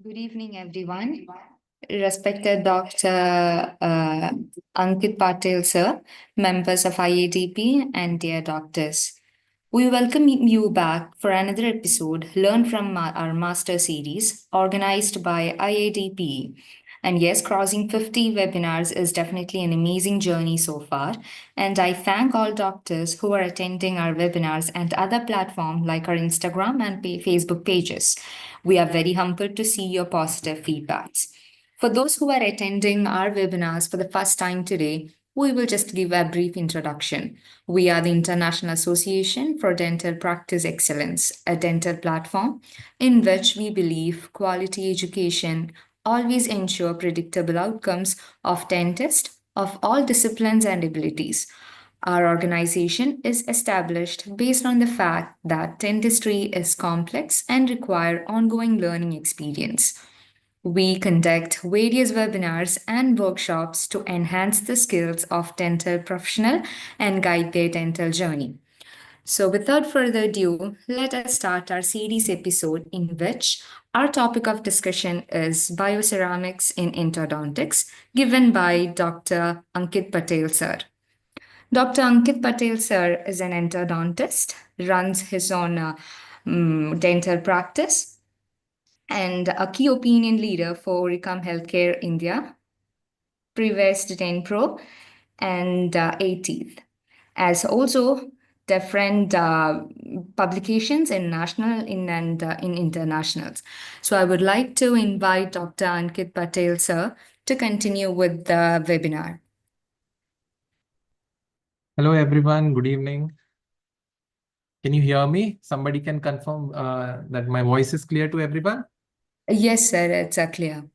Good evening, everyone. Respected Dr. Ankit Patel, sir, members of IADP, and dear doctors. We welcome you back for another episode, Learn from our Master Series, organized by IADP. And yes, crossing 50 webinars is definitely an amazing journey so far. And I thank all doctors who are attending our webinars and other platforms like our Instagram and Facebook pages. We are very humbled to see your positive feedbacks. For those who are attending our webinars for the first time today, we will just give a brief introduction. We are the International Association for Dental Practice Excellence, a dental platform in which we believe quality education always ensure predictable outcomes of dentists of all disciplines and abilities. Our organization is established based on the fact that dentistry is complex and require ongoing learning experience. We conduct various webinars and workshops to enhance the skills of dental professional and guide their dental journey. So without further ado, let us start our series episode in which our topic of discussion is bioceramics in endodontics, given by Dr. Ankit Patel, sir. Dr. Ankit Patel, sir, is an endodontist, runs his own dental practice, and a key opinion leader for Recom Healthcare India, Prevest Denpro, and ATEETH, as also different publications in national and in internationals. So I would like to invite Dr. Ankit Patel, sir, to continue with the webinar. Hello, everyone. Good evening. Can you hear me? Somebody can confirm that my voice is clear to everyone? Yes, sir, it's clear.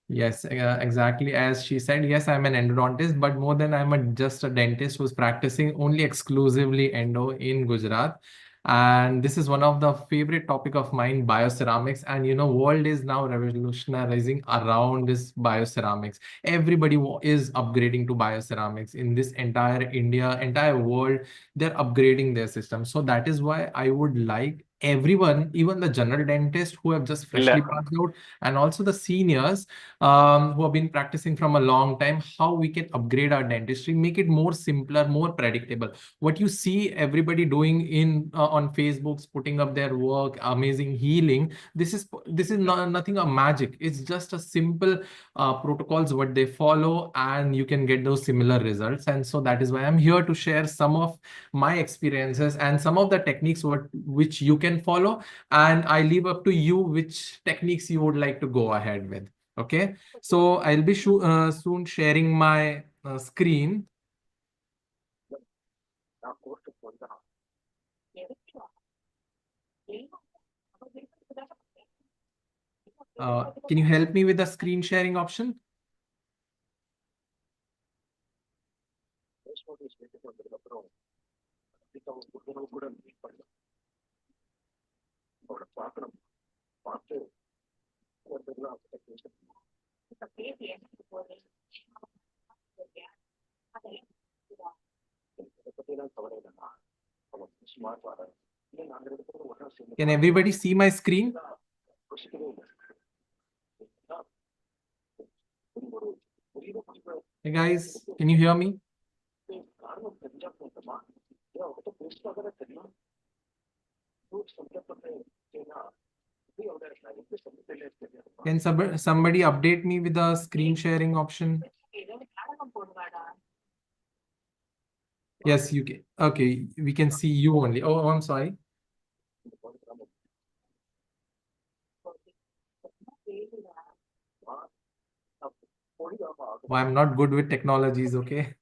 Yes, exactly. As she said, yes, I'm an endodontist, but more than just a dentist who's practicing only exclusively endo in Gujarat. And this is one of the favorite topic of mine, bioceramics. And world is now revolutionizing around this bioceramics. Everybody is upgrading to bioceramics in this entire India, entire world. They're upgrading their system. So that is why I would like everyone, even the general dentist who have just freshly passed out, and also the seniors who have been practicing from a long time, how we can upgrade our dentistry, make it more simpler, more predictable. What you see everybody doing in on Facebook's putting up their work, amazing healing. This is nothing a magic. It's just a simple protocols what they follow, and you can get those similar results. And so that is why I'm here to share some of my experiences and some of the techniques which you can follow, and I leave up to you which techniques you would like to go ahead with. Okay, so I'll be soon sharing my screen. Can you help me with the screen sharing option? Can everybody see my screen? Hey guys, can you hear me? Can somebody update me with the screen sharing option? Yes, you can. Okay, we can see you only. Oh, I'm sorry. Well, I'm not good with technologies, okay?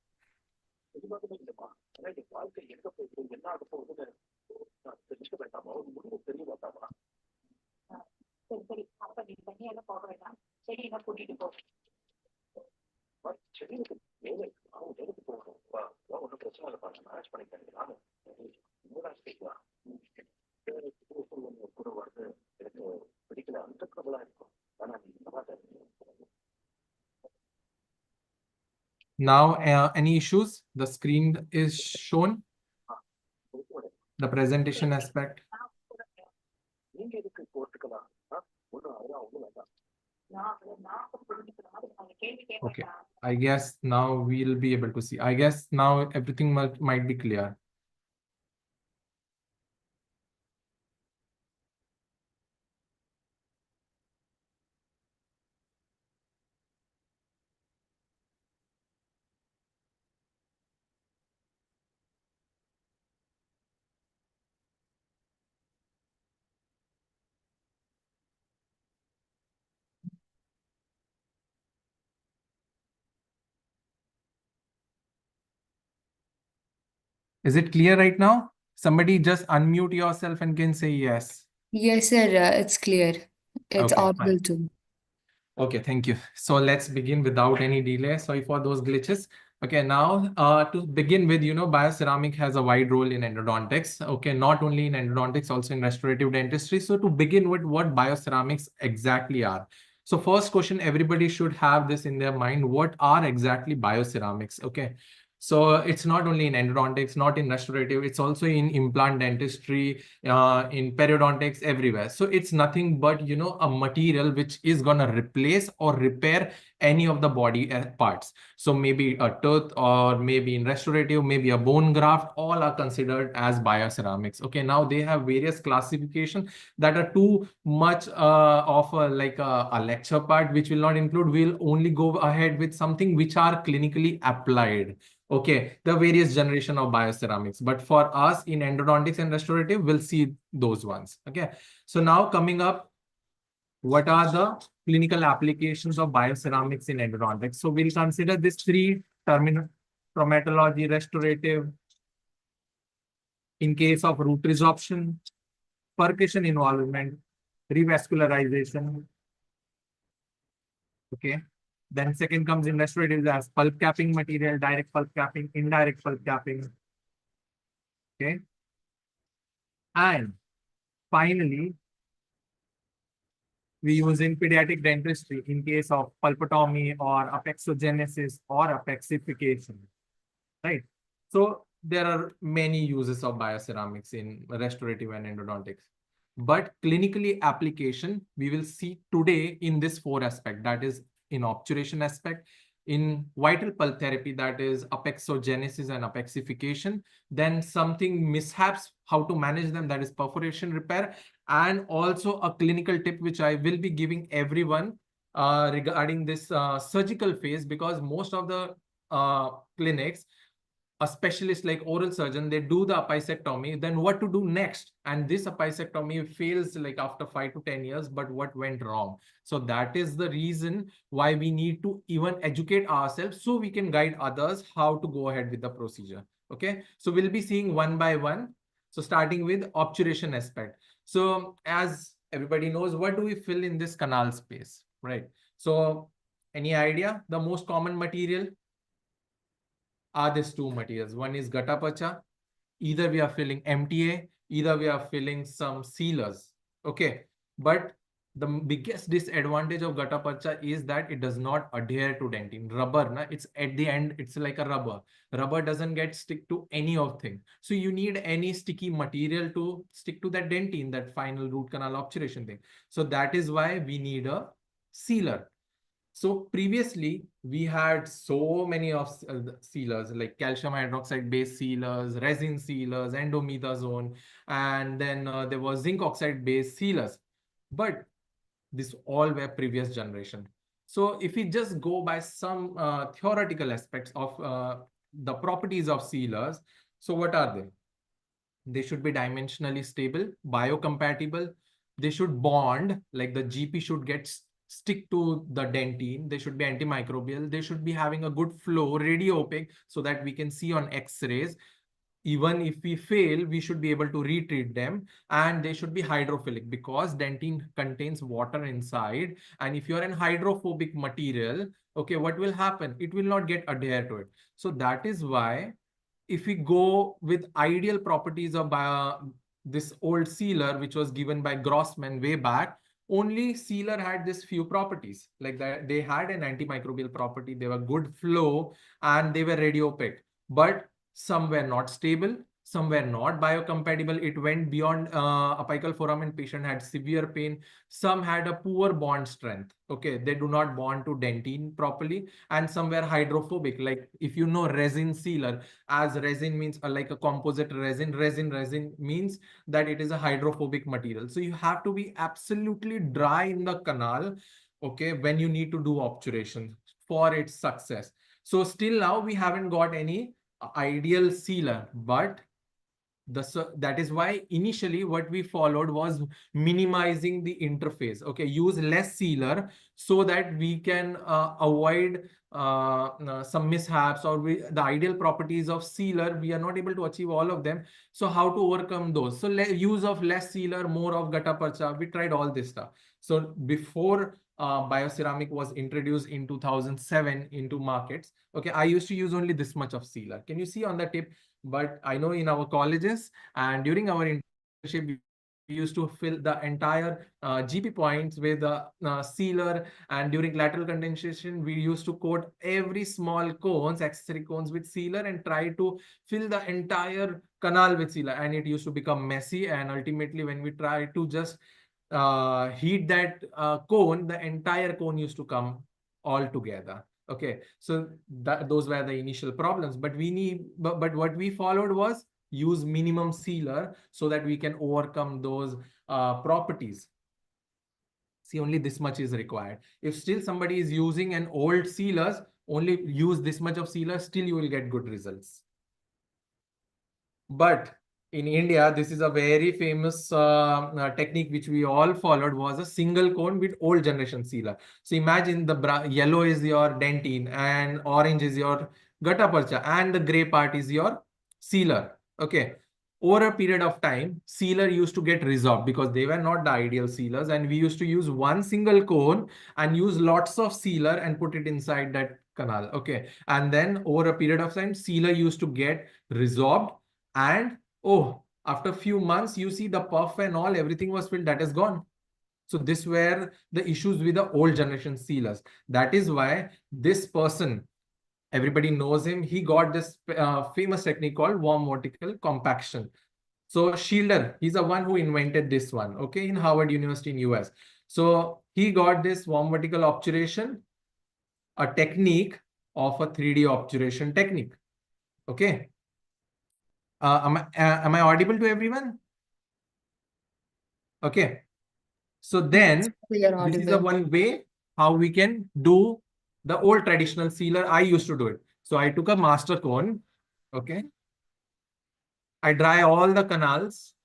Now, any issues? The screen is shown. The presentation aspect. Okay, I guess now we'll be able to see. I guess now everything might be clear. Is it clear right now? Somebody just unmute yourself and can say yes. Yes, sir, it's clear. It's Okay, fine. audible too. Okay, thank you. So let's begin without any delay. Sorry for those glitches. Okay, now to begin with, bioceramic has a wide role in endodontics. Okay, not only in endodontics, also in restorative dentistry. So to begin with, what bioceramics exactly are? So first question, everybody should have this in their mind. What are exactly bioceramics? Okay. So it's not only in endodontics, not in restorative, it's also in implant dentistry, in periodontics, everywhere. So it's nothing but, a material which is going to replace or repair any of the body parts. So maybe a tooth, or maybe in restorative, maybe a bone graft, all are considered as bioceramics. Okay, now they have various classification that are too much of a lecture part, which will not include. We'll only go ahead with something which are clinically applied. Okay, the various generation of bioceramics. But for us in endodontics and restorative, we'll see those ones. Okay, so now coming up, what are the clinical applications of bioceramics in endodontics? So we'll consider this three terminal: traumatology, restorative, in case of root resorption, percussion involvement, revascularization. Okay. Then second comes in restorative as pulp capping material, direct pulp capping, indirect pulp capping. Okay. And finally, we use in pediatric dentistry in case of pulpotomy or apexogenesis or apexification, right? So there are many uses of bioceramics in restorative and endodontics. But clinically application, we will see today in this four aspect, that is in obturation aspect, in vital pulp therapy, that is apexogenesis and apexification, then something mishaps, how to manage them, that is perforation repair, and also a clinical tip which I will be giving everyone regarding this surgical phase, because most of the clinics, a specialist like oral surgeon, they do the apicectomy, then what to do next? And this apicectomy fails like after 5 to 10 years, but what went wrong? So that is the reason why we need to even educate ourselves so we can guide others how to go ahead with the procedure. Okay, so we'll be seeing one by one. So starting with obturation aspect. So as everybody knows, what do we fill in this canal space, right? So any idea? The most common material are these two materials. One is gutta-pacha. Either we are filling MTA, either we are filling some sealers. Okay. But the biggest disadvantage of gutta-pacha is that it does not adhere to dentine. Rubber, na, it's at the end, it's like a rubber. Rubber doesn't get stick to any of thing. So you need any sticky material to stick to that dentine, that final root canal obturation thing. So that is why we need a sealer. So previously, we had so many of sealers like calcium hydroxide based sealers, resin sealers, endomethasone, and then there was zinc oxide based sealers. But this all were previous generation. So if we just go by some theoretical aspects of the properties of sealers, so what are they? They should be dimensionally stable, biocompatible. They should bond, like the GP should get stick to the dentine. They should be antimicrobial. They should be having a good flow, radio opaque, so that we can see on X-rays. Even if we fail, we should be able to retreat them, and they should be hydrophilic because dentine contains water inside. And if you're in hydrophobic material, okay, what will happen? It will not get adhere to it. So that is why if we go with ideal properties of this old sealer, which was given by Grossman way back, only sealer had this few properties. Like that, they had an antimicrobial property, they were good flow, and they were radiopaque. But some were not stable, some were not biocompatible. It went beyond apical foramen. Patient had severe pain. Some had a poor bond strength. Okay, they do not bond to dentine properly, and some were hydrophobic. Like if you know resin sealer, as resin means like a composite resin. Resin means that it is a hydrophobic material. So you have to be absolutely dry in the canal. Okay, when you need to do obturation for its success. So still now we haven't got any ideal sealer, but that is why initially what we followed was minimizing the interface. Okay, use less sealer so that we can avoid some mishaps, or the ideal properties of sealer we are not able to achieve all of them. So how to overcome those? So use of less sealer, more of gutta percha. We tried all this stuff. So before bioceramic was introduced in 2007 into markets, okay, I used to use only this much of sealer. Can you see on the tip? But I know in our colleges and during our internship, we used to fill the entire GP points with a sealer. And during lateral condensation, we used to coat every small cones, accessory cones, with sealer and try to fill the entire canal with sealer. And it used to become messy. And ultimately, when we try to just heat that cone, the entire cone used to come all together. Okay, so those were the initial problems, but but what we followed was use minimum sealer so that we can overcome those properties. See, only this much is required. If still somebody is using an old sealers, only use this much of sealer, still you will get good results. But in India, this is a very famous technique which we all followed, was a single cone with old generation sealer. So imagine the yellow is your dentine and orange is your gutta percha and the gray part is your sealer. Okay. Over a period of time, sealer used to get resolved because they were not the ideal sealers, and we used to use one single cone and use lots of sealer and put it inside that canal. Okay. And then over a period of time, sealer used to get resorbed, and oh, after a few months, you see the puff and all, everything was filled, that is gone. So this were the issues with the old generation sealers. That is why this person, everybody knows him, he got this famous technique called warm vertical compaction. So Shielder, he's the one who invented this one, okay, in Harvard University in US. So he got this warm vertical obturation, a technique of a 3D obturation technique. Okay. Am I audible to everyone? Okay. So then You're this is the audible. one way how we can do the old traditional sealer. I used to do it. So I took a master cone. Okay. I dry all the canals.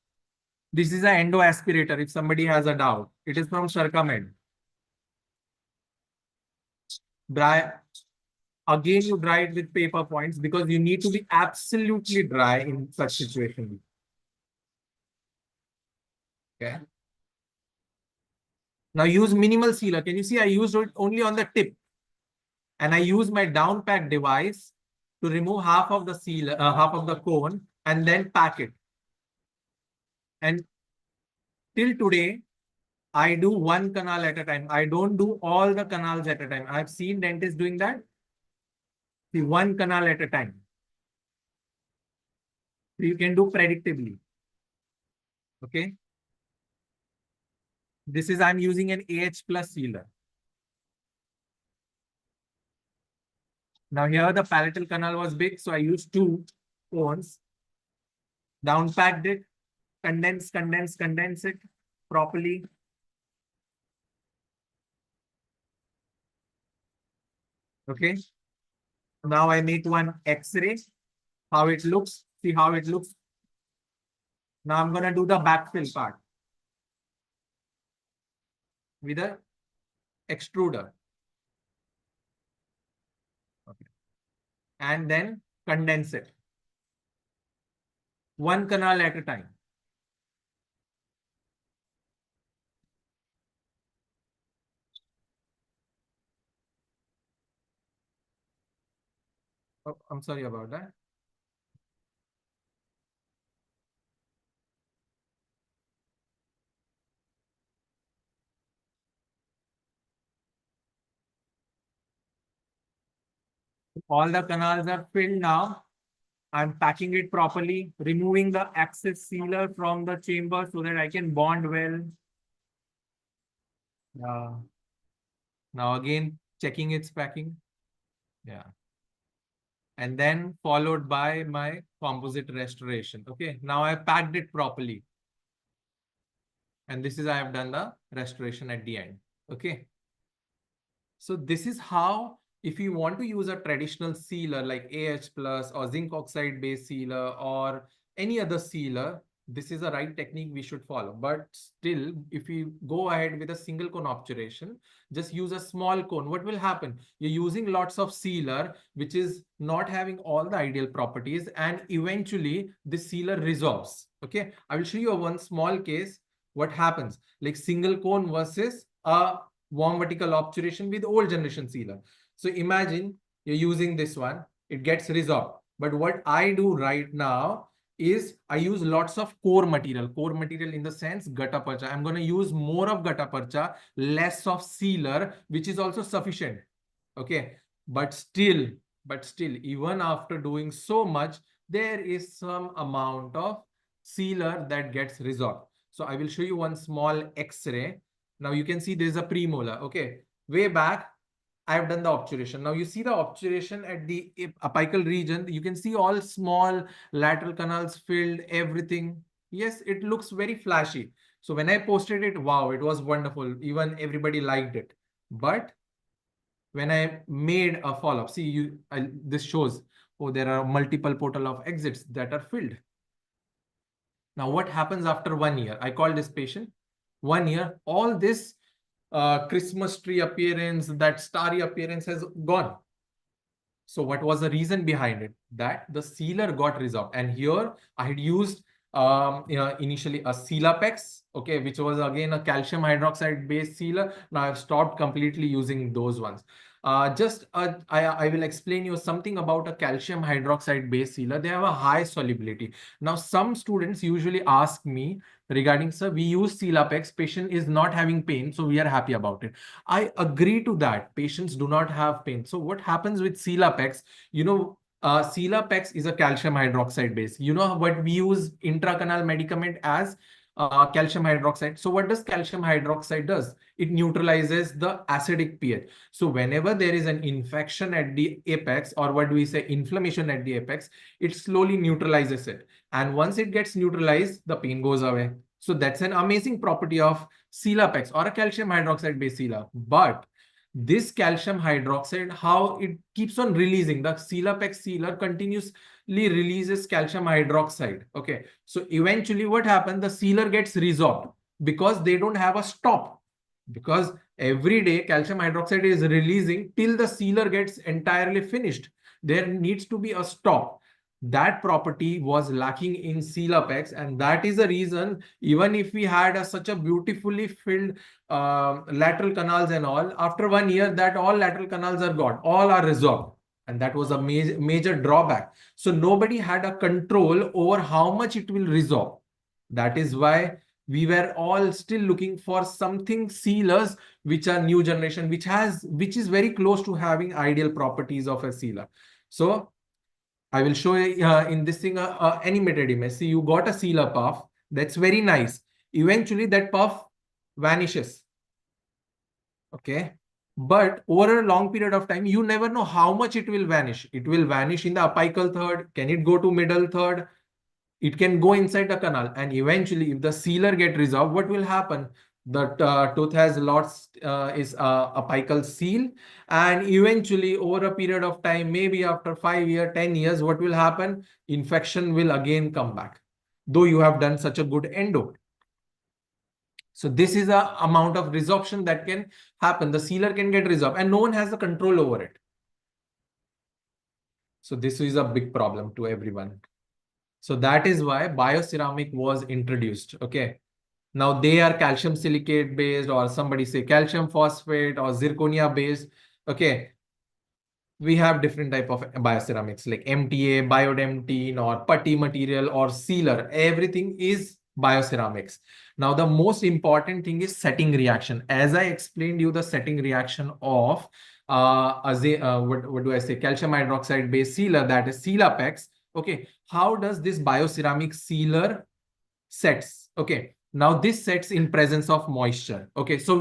This is an endo aspirator if somebody has a doubt. It is from Sharkamed. Dry. Again, you dry it with paper points because you need to be absolutely dry in such situation. Okay. Now use minimal sealer. Can you see I used it only on the tip? And I use my down pack device to remove half of the seal, half of the cone, and then pack it. And till today, I do one canal at a time. I don't do all the canals at a time. I've seen dentists doing that. See, one canal at a time. So you can do predictably. Okay. This is, I'm using an AH plus sealer. Now here the palatal canal was big, so I used two cones, down packed it, condense it properly. Okay. Now I make one X-ray, how it looks, see how it looks. Now I'm going to do the backfill part with a extruder. Okay. And then condense it. One canal at a time. Oh, I'm sorry about that. All the canals are filled now. I'm packing it properly, removing the excess sealer from the chamber so that I can bond well. Now again, checking its packing. Yeah. And then followed by my composite restoration. Okay. Now I packed it properly. And this is, I have done the restoration at the end. Okay. So this is how, if you want to use a traditional sealer like AH plus or zinc oxide based sealer or any other sealer, this is the right technique we should follow. But still, if you go ahead with a single cone obturation, just use a small cone. What will happen? You're using lots of sealer, which is not having all the ideal properties, and eventually this sealer resolves. Okay, I will show you one small case. What happens? Like single cone versus a warm vertical obturation with old generation sealer. So imagine you're using this one, it gets resolved. But what I do right now is I use lots of core material in the sense gutta percha. I'm going to use more of gutta percha, less of sealer, which is also sufficient. Okay. But still, even after doing so much, there is some amount of sealer that gets resolved. So I will show you one small X-ray. Now you can see there is a premolar. Okay. Way back, I have done the obturation. Now you see the obturation at the apical region. You can see all small lateral canals filled, everything. Yes, it looks very flashy. So when I posted it, wow, it was wonderful. Even everybody liked it. But when I made a follow-up, see, this shows, oh, there are multiple portal of exits that are filled. Now, what happens after 1 year? I call this patient 1 year. All this Christmas tree appearance, that starry appearance has gone. So what was the reason behind it? That the sealer got resolved. And here I had used initially a Sealapex, okay, which was again a calcium hydroxide based sealer. Now I've stopped completely using those ones. I will explain you something about a calcium hydroxide based sealer. They have a high solubility. Now, some students usually ask me regarding, sir, we use Sealapex, patient is not having pain, so we are happy about it. I agree to that. Patients do not have pain. So what happens with Sealapex? Sealapex is a calcium hydroxide base. You know what we use intracanal medicament as calcium hydroxide. So what does calcium hydroxide does? It neutralizes the acidic pH. So whenever there is an infection at the apex, or what do we say, inflammation at the apex, it slowly neutralizes it. And once it gets neutralized, the pain goes away. So that's an amazing property of Sealapex or a calcium hydroxide based sealer. But this calcium hydroxide, how it keeps on releasing, the Sealapex sealer continuously releases calcium hydroxide. Okay, so eventually what happens, the sealer gets resolved because they don't have a stop, because every day calcium hydroxide is releasing till the sealer gets entirely finished. There needs to be a stop. That property was lacking in Sealapex, and that is the reason, even if we had such a beautifully filled lateral canals and all, after 1 year, that all lateral canals are gone, all are resolved. And that was a major drawback. So nobody had a control over how much it will resolve. That is why we were all still looking for something sealers which are new generation, which is very close to having ideal properties of a sealer. So I will show you in this thing animated image. See, you got a sealer puff. That's very nice. Eventually, that puff vanishes. Okay. But over a long period of time, you never know how much it will vanish. It will vanish in the apical third. Can it go to middle third? It can go inside the canal. And eventually, if the sealer get resolved, what will happen? The tooth has lost its apical seal. And eventually, over a period of time, maybe after 5 years, 10 years, what will happen? Infection will again come back, though you have done such a good endo. So this is the amount of resorption that can happen. The sealer can get resolved and no one has the control over it. So this is a big problem to everyone. So that is why bioceramic was introduced. Okay. Now they are calcium silicate based, or somebody say calcium phosphate or zirconia based. Okay. We have different type of bioceramics like MTA, biodemtine, or putty material, or sealer. Everything is bioceramics. Now, the most important thing is setting reaction. As I explained you the setting reaction of what do I say, calcium hydroxide based sealer, that is Sealapex. Okay, how does this bioceramic sealer sets? Okay, now this sets in presence of moisture. Okay, so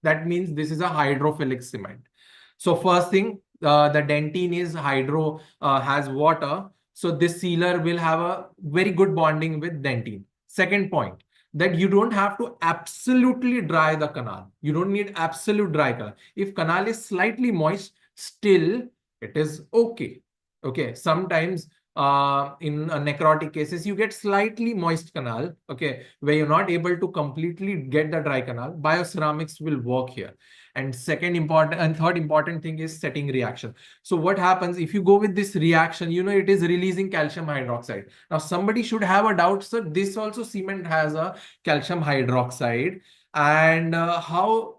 that means this is a hydrophilic cement. So first thing, the dentine is has water. So this sealer will have a very good bonding with dentine. Second point, that you don't have to absolutely dry the canal. You don't need absolute dry canal. If canal is slightly moist, still it is okay. Okay, sometimes in necrotic cases, you get slightly moist canal, okay, where you're not able to completely get the dry canal. Bioceramics will work here. And third important thing is setting reaction. So what happens if you go with this reaction, it is releasing calcium hydroxide. Now somebody should have a doubt, so this also cement has a calcium hydroxide, and how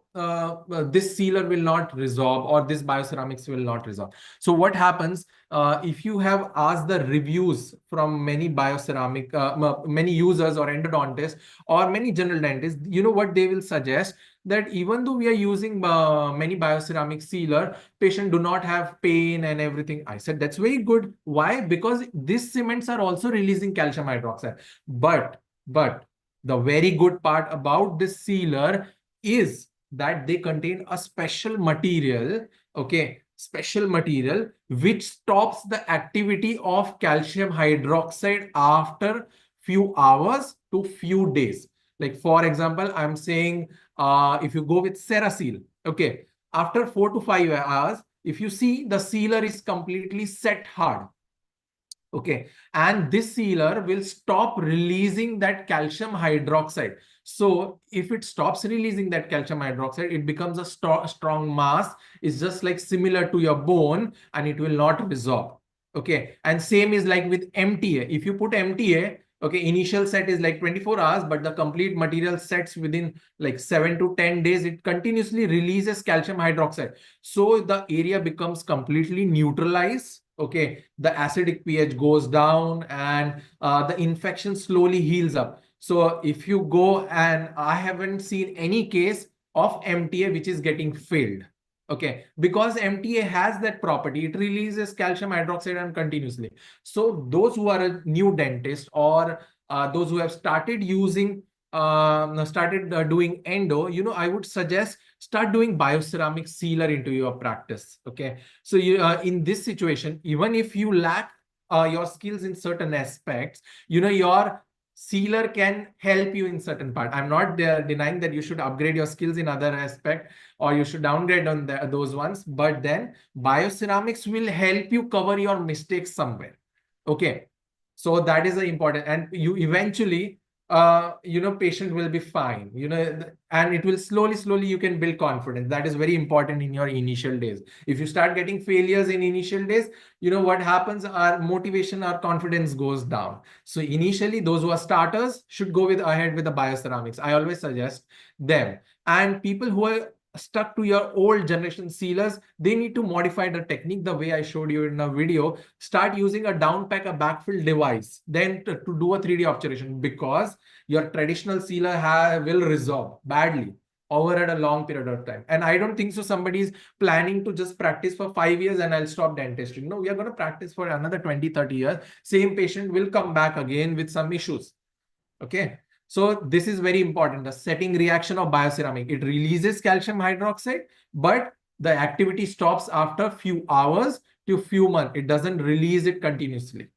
this sealer will not resorb, or this bioceramics will not resorb. So what happens, if you have asked the reviews from many many users or endodontists or many general dentists, what they will suggest, that even though we are using many bioceramic sealer, patient do not have pain and everything. I said, that's very good. Why? Because these cements are also releasing calcium hydroxide. But the very good part about this sealer is that they contain a special material, okay, special material which stops the activity of calcium hydroxide after few hours to few days. Like for example, I'm saying, if you go with Cerasil, okay, after 4 to 5 hours, if you see the sealer is completely set hard, okay, and this sealer will stop releasing that calcium hydroxide. So if it stops releasing that calcium hydroxide, it becomes a strong mass. It's just like similar to your bone, and it will not resorb. Okay, and same is like with MTA. If you put MTA, okay, initial set is like 24 hours, but the complete material sets within like 7 to 10 days. It continuously releases calcium hydroxide. So the area becomes completely neutralized. Okay, the acidic pH goes down, and the infection slowly heals up. So if you go, and I haven't seen any case of MTA which is getting failed. Okay, because MTA has that property, it releases calcium hydroxide and continuously. So those who are a new dentist, or those who have started doing endo, I would suggest start doing bioceramic sealer into your practice. Okay, so in this situation, even if you lack your skills in certain aspects, your sealer can help you in certain part. I'm not denying that you should upgrade your skills in other aspect, or you should downgrade on those ones, but then bioceramics will help you cover your mistakes somewhere. Okay, so that is the important, and you eventually patient will be fine, and it will slowly you can build confidence. That is very important in your initial days. If you start getting failures in initial days, what happens, our motivation, our confidence goes down. So initially, those who are starters should go ahead with the bioceramics. I always suggest them. And people who are stuck to your old generation sealers, they need to modify the technique the way I showed you in the video. Start using a downpack, a backfill device, then to do a 3D obturation, because your traditional sealer will resorb badly over at a long period of time. And I don't think so somebody is planning to just practice for 5 years and I'll stop dentistry. No, we are going to practice for another 20, 30 years. Same patient will come back again with some issues. Okay. So this is very important. The setting reaction of bioceramic, it releases calcium hydroxide, but the activity stops after few hours to few months. It doesn't release it continuously.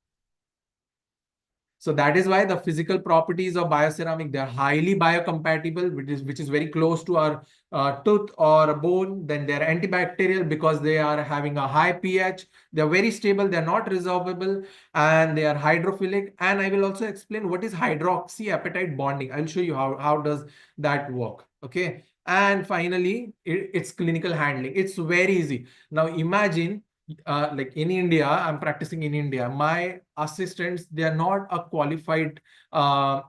So that is why the physical properties of bioceramic, they're highly biocompatible, which is very close to our tooth or bone. Then they're antibacterial because they are having a high pH. They're very stable. They're not resorbable, and they are hydrophilic. And I will also explain what is hydroxyapatite bonding. I'll show you how does that work. Okay. And finally, it's clinical handling. It's very easy. Now imagine, like in India, I'm practicing in India. My assistants, they are not a qualified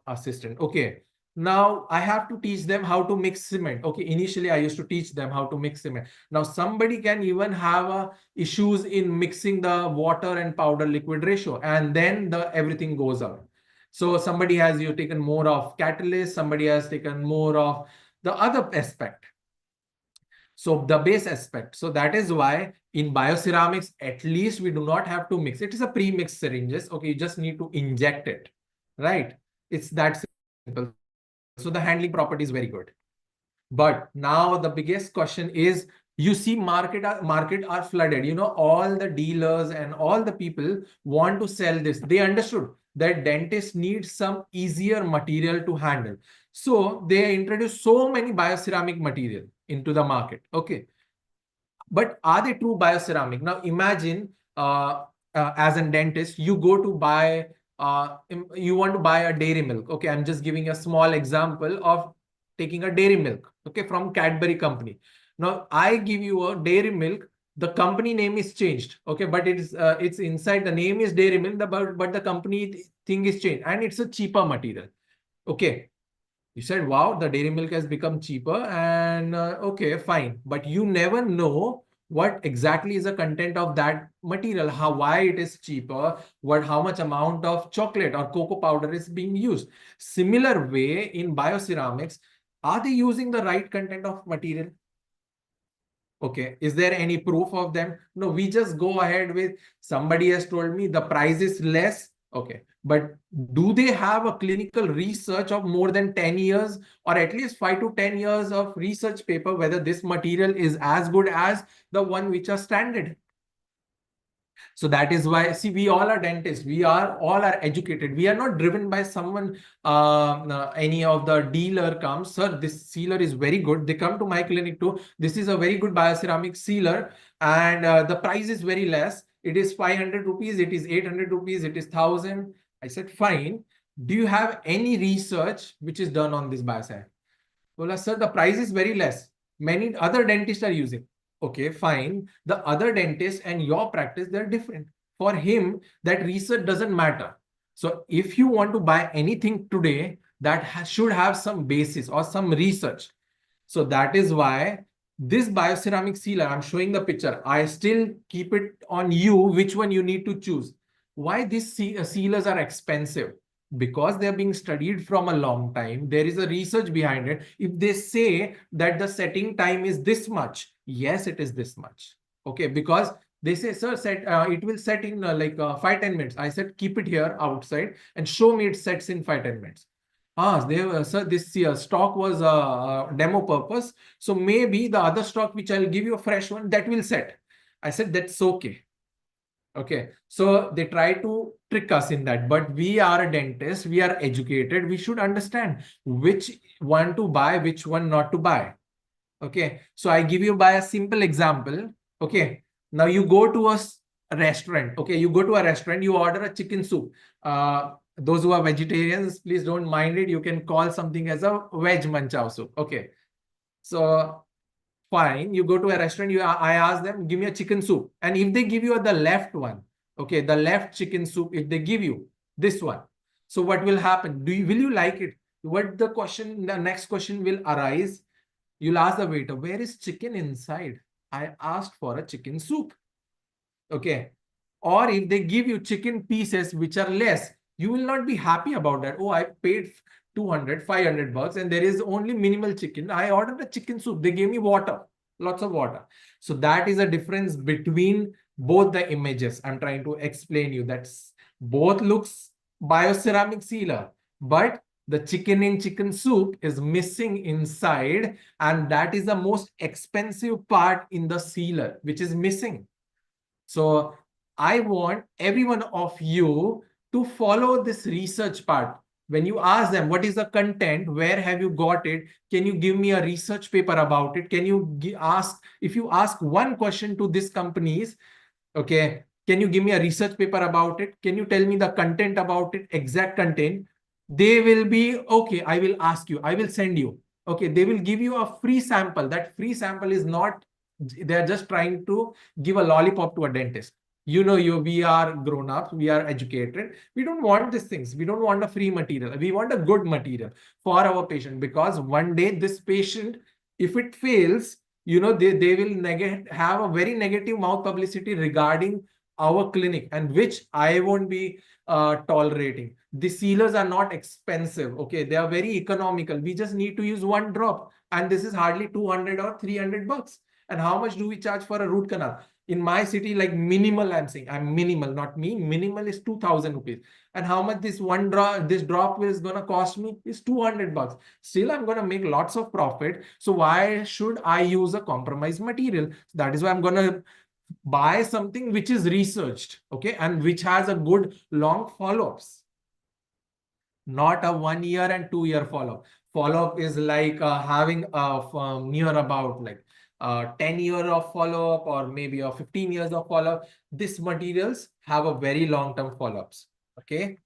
assistant. Okay. Now I have to teach them how to mix cement. Okay. Initially, I used to teach them how to mix cement. Now somebody can even have issues in mixing the water and powder liquid ratio, and then everything goes out. So somebody has taken more of catalyst, somebody has taken more of the other aspect. So the base aspect. So that is why in bioceramics, at least we do not have to mix. It is a pre-mixed syringes. Okay, you just need to inject it, right? It's that simple. So the handling property is very good. But now the biggest question is, you see market are flooded. You know, all the dealers and all the people want to sell this. They understood that dentists need some easier material to handle. So they introduce so many bioceramic material into the market. Okay. But are they true bioceramic? Now imagine as a dentist, you go to buy, you want to buy a dairy milk. Okay, I'm just giving a small example of taking a dairy milk, okay, from Cadbury company. Now I give you a dairy milk. The company name is changed, okay, but it's inside the name is dairy milk, but the company thing is changed, and it's a cheaper material. Okay, you said, wow, the dairy milk has become cheaper, and okay, fine. But you never know what exactly is the content of that material, why it is cheaper, how much amount of chocolate or cocoa powder is being used. Similar way in bioceramics, are they using the right content of material? Okay, is there any proof of them? No, we just go ahead with somebody has told me the price is less. Okay, but do they have a clinical research of more than 10 years or at least 5 to 10 years of research paper whether this material is as good as the one which are standard? So that is why, see, we all are dentists. We are all are educated. We are not driven by someone, any of the dealer comes, sir, this sealer is very good. They come to my clinic too. This is a very good bioceramic sealer and the price is very less. It is 500 rupees. It is 800 rupees. It is 1000. I said, fine. Do you have any research which is done on this bioceramic? Well, sir, the price is very less. Many other dentists are using. Okay, fine. The other dentist and your practice, they're different. For him, that research doesn't matter. So if you want to buy anything today, that should have some basis or some research. So that is why this bioceramic sealer, I'm showing the picture. I still keep it on you, which one you need to choose. Why these sealers are expensive? Because they're being studied from a long time. There is a research behind it. If they say that the setting time is this much, yes, it is this much. Okay, because they say, sir, it will set in 5-10 minutes. I said, keep it here outside and show me it sets in 5-10 minutes. Sir, this stock was demo purpose. So maybe the other stock, which I'll give you a fresh one, that will set. I said, that's okay. Okay, so they try to trick us in that, but we are a dentist, we are educated, we should understand which one to buy, which one not to buy. Okay, so I give you by a simple example. Okay, now you go to a restaurant. Okay, you go to a restaurant, you order a chicken soup. Those who are vegetarians, please don't mind it. You can call something as a veg manchow soup. Okay, so fine, you go to a restaurant, I ask them, give me a chicken soup. And if they give you the left one, okay, the left chicken soup, if they give you this one, so what will happen? Will you like it? The next question will arise. You'll ask the waiter, where is chicken inside? I asked for a chicken soup. Okay. Or if they give you chicken pieces which are less, you will not be happy about that. Oh, I paid 200, 500 bucks and there is only minimal chicken. I ordered a chicken soup. They gave me water, lots of water. So that is a difference between both the images. I'm trying to explain you that both looks bioceramic sealer, but the chicken in chicken soup is missing inside, and that is the most expensive part in the sealer, which is missing. So I want every one of you to follow this research part. When you ask them, what is the content? Where have you got it? Can you give me a research paper about it? Can you ask, if you ask one question to these companies, okay, can you give me a research paper about it? Can you tell me the content about it, exact content? They will be, okay, I will ask you, I will send you. Okay, they will give you a free sample. That free sample is not, they're just trying to give a lollipop to a dentist. We are grown ups, we are educated. We don't want these things. We don't want a free material. We want a good material for our patient, because one day this patient, if it fails, they will have a very negative mouth publicity regarding our clinic, and which I won't be tolerating. The sealers are not expensive. Okay, they are very economical. We just need to use one drop, and this is hardly 200 or 300 bucks. And how much do we charge for a root canal? In my city, like minimal, I'm saying, I'm minimal, not me. Minimal is 2,000 rupees. And how much this drop is gonna cost me is 200 bucks. Still, I'm gonna make lots of profit. So why should I use a compromised material? That is why I'm gonna buy something which is researched, okay, and which has a good long follow-ups, not a 1 year and 2 year follow-up. Follow-up is like having a near about like 10 year of follow-up or maybe a 15 years of follow-up. These materials have a very long-term follow-ups. Okay.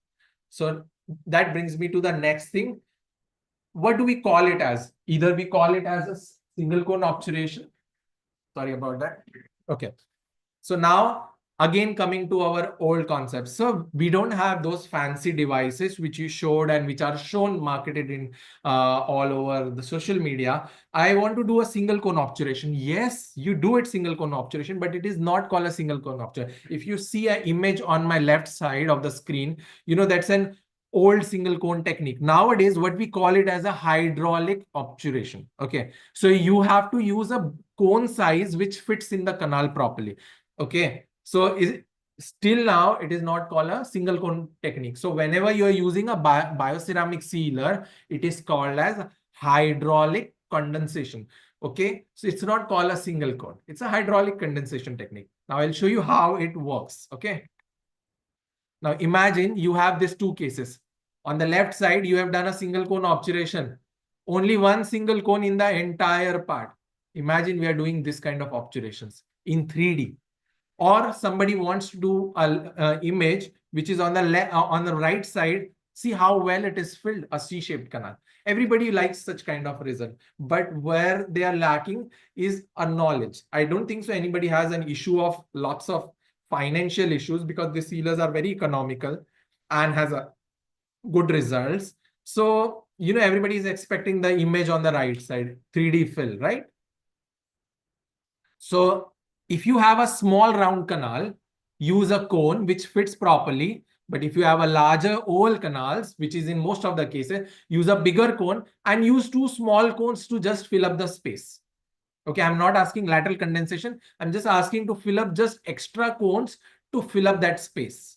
So that brings me to the next thing. What do we call it as? Either we call it as a single cone obturation. Sorry about that. Okay. So now, again, coming to our old concepts. So we don't have those fancy devices which you showed and which are shown marketed in all over the social media. I want to do a single cone obturation. Yes, you do it single cone obturation, but it is not called a single cone obturation. If you see an image on my left side of the screen, you know that's an old single cone technique. Nowadays, what we call it as a hydraulic obturation. Okay, so you have to use a cone size which fits in the canal properly. Okay, so still now it is not called a single cone technique. So whenever you are using a bioceramic sealer, it is called as hydraulic condensation. Okay, so it's not called a single cone. It's a hydraulic condensation technique. Now I'll show you how it works. Okay. Now imagine you have these two cases. On the left side, you have done a single cone obturation. Only one single cone in the entire part. Imagine we are doing this kind of obturations in 3D. Or somebody wants to do a image which is on the right side. See how well it is filled, a C-shaped canal. Everybody likes such kind of result, but where they are lacking is a knowledge. I don't think so anybody has an issue of lots of financial issues because the sealers are very economical and has a good results. So, you know, everybody is expecting the image on the right side, 3D fill, right? So if you have a small round canal, use a cone which fits properly. But if you have a larger oval canals, which is in most of the cases, use a bigger cone and use two small cones to just fill up the space. Okay, I'm not asking lateral condensation. I'm just asking to fill up just extra cones to fill up that space.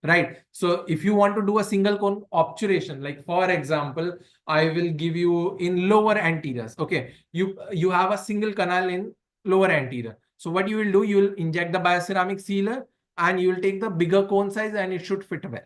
Right. So if you want to do a single cone obturation, like for example, I will give you in lower anteriors. Okay, you have a single canal in lower anterior. So what you will do, you will inject the bioceramic sealer and you will take the bigger cone size and it should fit well.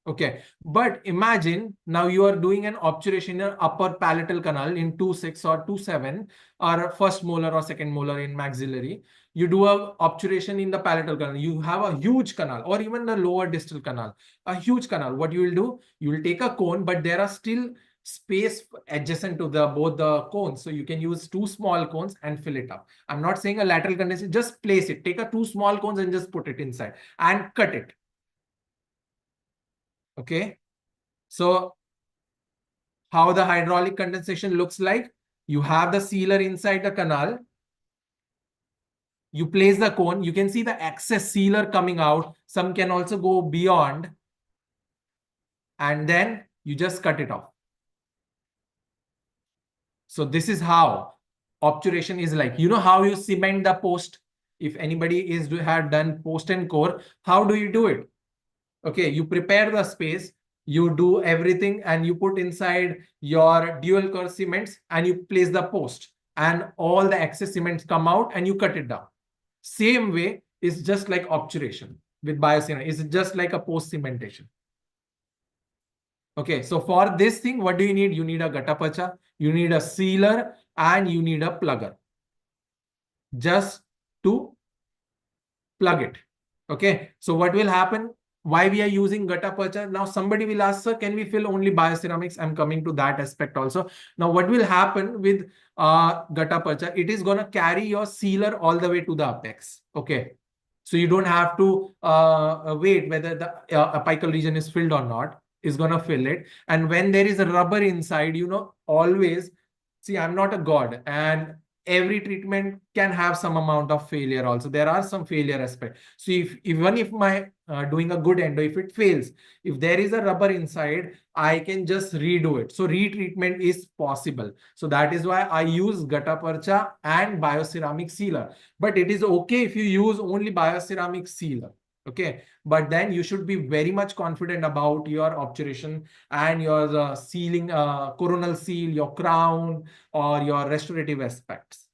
Okay, but imagine now you are doing an obturation in upper palatal canal in 2.6 or 2.7 or first molar or second molar in maxillary. You do a obturation in the palatal canal. You have a huge canal or even the lower distal canal, a huge canal. What you will do, you will take a cone, but there are still space adjacent to the both the cones. So you can use two small cones and fill it up. I'm not saying a lateral condensation, just place it. Take a two small cones and just put it inside and cut it. Okay. So how the hydraulic condensation looks like, you have the sealer inside the canal. You place the cone. You can see the excess sealer coming out. Some can also go beyond. And then you just cut it off. So this is how obturation is like. You know how you cement the post? If anybody had done post and core, how do you do it? Okay, you prepare the space, you do everything and you put inside your dual core cements and you place the post and all the excess cements come out and you cut it down. Same way is just like obturation with bioceramic. It's just like a post cementation. Okay, so for this thing, what do you need? You need a gatapacha, you need a sealer, and you need a plugger. Just to plug it. Okay, so what will happen? Why we are using gatapacha? Now somebody will ask, sir, can we fill only bioceramics? I'm coming to that aspect also. Now what will happen with gatapacha? It is going to carry your sealer all the way to the apex. Okay, so you don't have to wait whether the apical region is filled or not. Is going to fill it. And when there is a rubber inside, you know, always, see, I'm not a god and every treatment can have some amount of failure also. There are some failure aspects. So even if my doing a good endo. If it fails, if there is a rubber inside, I can just redo it. So retreatment is possible. So that is why I use gutta percha and bioceramic sealer. But it is okay if you use only bioceramic sealer. Okay, but then you should be very much confident about your obturation and your sealing, coronal seal, your crown, or your restorative aspects.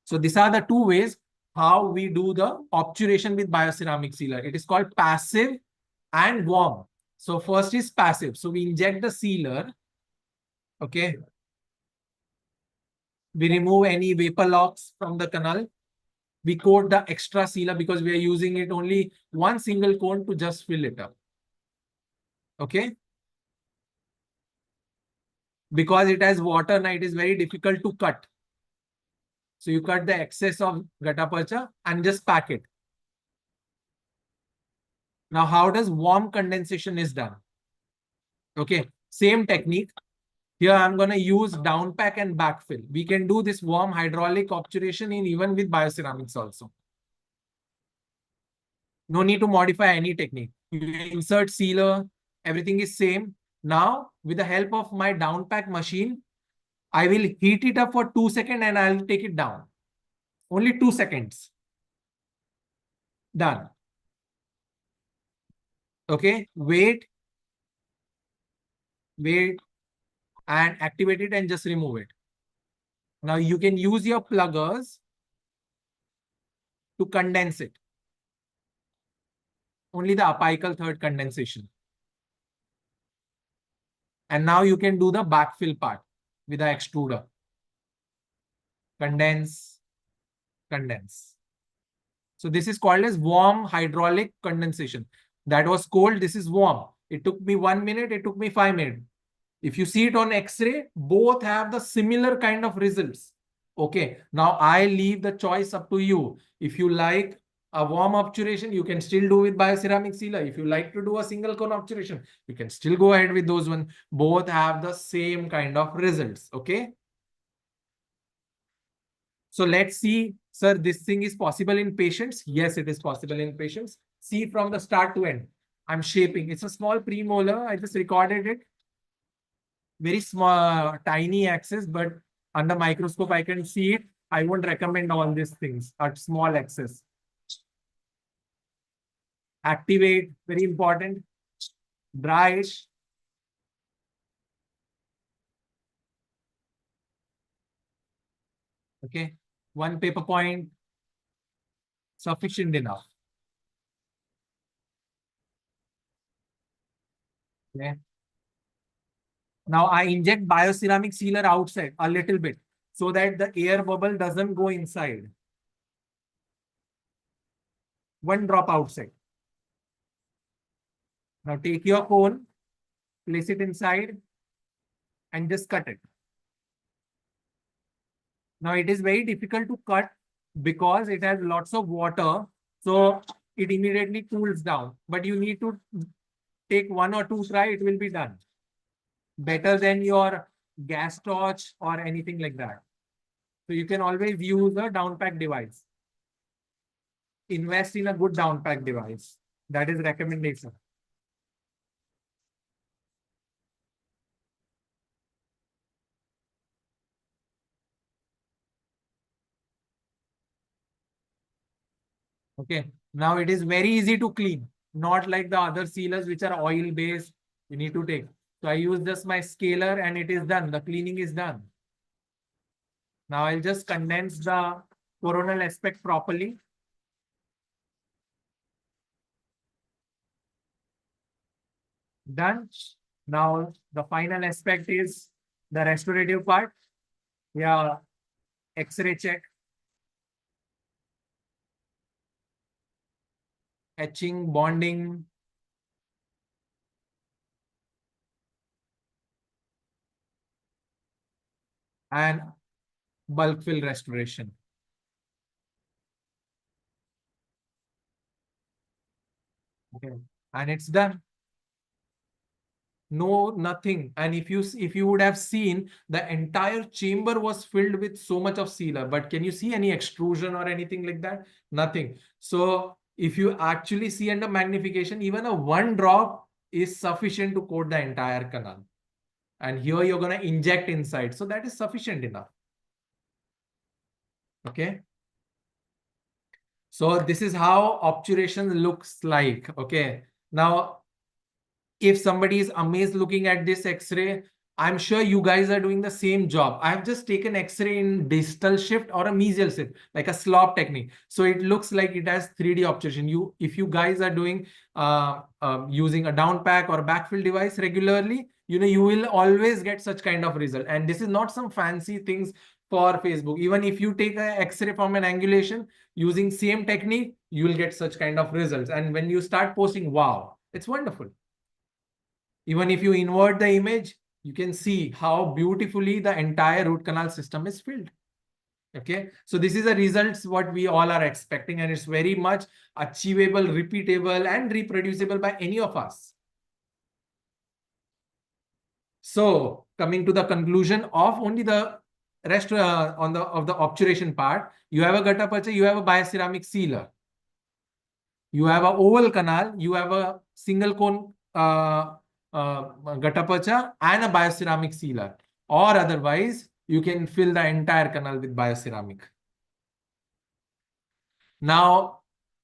So these are the two ways how we do the obturation with bioceramic sealer. It is called passive and warm. So first is passive. So we inject the sealer. Okay. We remove any vapor locks from the canal. We coat the extra sealer because we are using it only one single cone to just fill it up. Okay. Because it has water, now it is very difficult to cut. So you cut the excess of gutta percha and just pack it. Now, how does warm condensation is done? Okay, same technique. Here I'm going to use downpack and backfill. We can do this warm hydraulic obturation in even with bioceramics also. No need to modify any technique. You insert sealer, everything is same. Now, with the help of my downpack machine, I will heat it up for 2 seconds and I'll take it down. Only 2 seconds. Done. Okay, wait, and activate it and just remove it. Now you can use your pluggers to condense it. Only the apical third condensation. And now you can do the backfill part with the extruder. Condense, condense. So this is called as warm hydraulic condensation. That was cold, this is warm. It took me 1 minute, it took me 5 minutes. If you see it on X-ray, both have the similar kind of results. Okay, now I leave the choice up to you. If you like a warm obturation, you can still do with bioceramic sealer. If you like to do a single cone obturation, you can still go ahead with those ones. Both have the same kind of results. Okay. So let's see, sir, this thing is possible in patients. Yes, it is possible in patients. See from the start to end. I'm shaping. It's a small premolar. I just recorded it. Very small, tiny axis, but under microscope, I can see it. I won't recommend all these things at small axis. Activate, very important. Dry it. Okay. One paper point, sufficient enough. Okay. Now I inject bioceramic sealer outside a little bit so that the air bubble doesn't go inside. One drop outside. Now take your cone, place it inside and just cut it. Now it is very difficult to cut because it has lots of water. So it immediately cools down. But you need to take 1 or 2 try, it will be done. Better than your gas torch or anything like that. So you can always use a downpack device. Invest in a good downpack device. That is recommendation. Okay. Now it is very easy to clean. Not like the other sealers which are oil based. You need to take. So I use just my scaler and it is done. The cleaning is done. Now I'll just condense the coronal aspect properly. Done. Now the final aspect is the restorative part. Yeah, X-ray check. Etching, bonding. And bulk fill restoration. Okay. And it's done. No, nothing. And if you would have seen, the entire chamber was filled with so much of sealer. But can you see any extrusion or anything like that? Nothing. So if you actually see under magnification, even a one drop is sufficient to coat the entire canal. And here you're going to inject inside. So that is sufficient enough. Okay. So this is how obturation looks like. Okay. Now, if somebody is amazed looking at this X-ray, I'm sure you guys are doing the same job. I have just taken X-ray in distal shift or a mesial shift, like a slop technique. So it looks like it has 3D obturation. If you guys are doing using a down pack or a backfill device regularly, you will always get such kind of result. And this is not some fancy things for Facebook. Even if you take an X-ray from an angulation using same technique, you will get such kind of results. And when you start posting, wow, it's wonderful. Even if you invert the image, you can see how beautifully the entire root canal system is filled. Okay, so this is the results what we all are expecting, and it's very much achievable, repeatable, and reproducible by any of us. So coming to the conclusion of only the rest of the obturation part, you have a gutta percha, you have a bioceramic sealer, you have a oval canal, you have a single cone gutta percha and a bioceramic sealer, or otherwise you can fill the entire canal with bioceramic. Now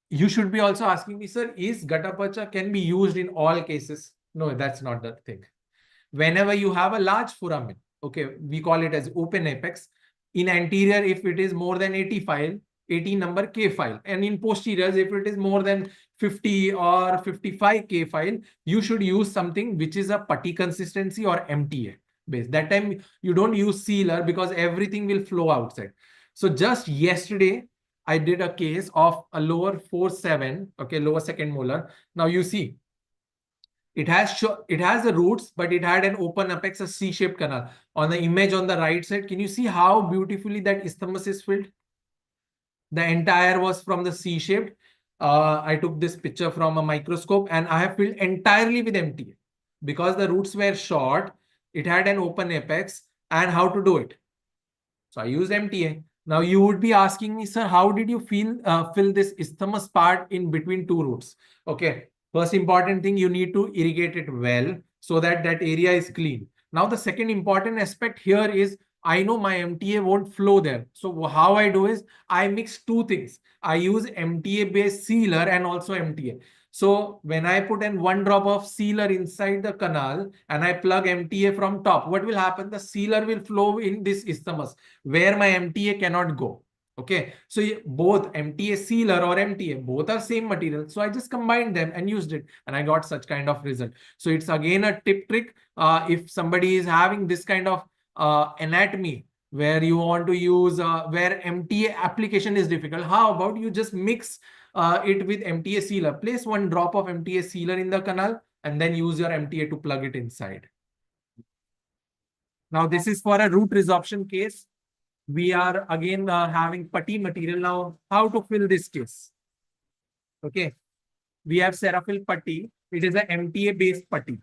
you should be also asking me, sir, is gutta percha can be used in all cases? No, that's not the thing. Whenever you have a large foramen, okay, we call it as open apex. In anterior, if it is more than 80 file, 80 number K file, and in posteriors, if it is more than 50 or 55 K file, you should use something which is a putty consistency or MTA base. That time you don't use sealer because everything will flow outside. So just yesterday, I did a case of a lower 4-7, okay, lower second molar. Now you see, it has the roots, but it had an open apex, a C-shaped canal. On the image on the right side, can you see how beautifully that isthmus is filled? The entire was from the C-shaped. I took this picture from a microscope and I have filled entirely with MTA. Because the roots were short, it had an open apex. And how to do it? So I used MTA. Now you would be asking me, sir, how did you fill this isthmus part in between two roots? Okay. First important thing, you need to irrigate it well so that that area is clean. Now the second important aspect here is I know my MTA won't flow there. So how I do is I mix two things. I use MTA based sealer and also MTA. So when I put in 1 drop of sealer inside the canal and I plug MTA from top, what will happen? The sealer will flow in this isthmus where my MTA cannot go. Okay, so both MTA sealer or MTA, both are same material. So I just combined them and used it and I got such kind of result. So it's again a tip trick. If somebody is having this kind of anatomy where you want to use where MTA application is difficult, how about you just mix it with MTA sealer. Place 1 drop of MTA sealer in the canal and then use your MTA to plug it inside. Now this is for a root resorption case. We are again having putty material. Now how to fill this case? Okay, we have Ceraphil putty. It is a MTA based putty.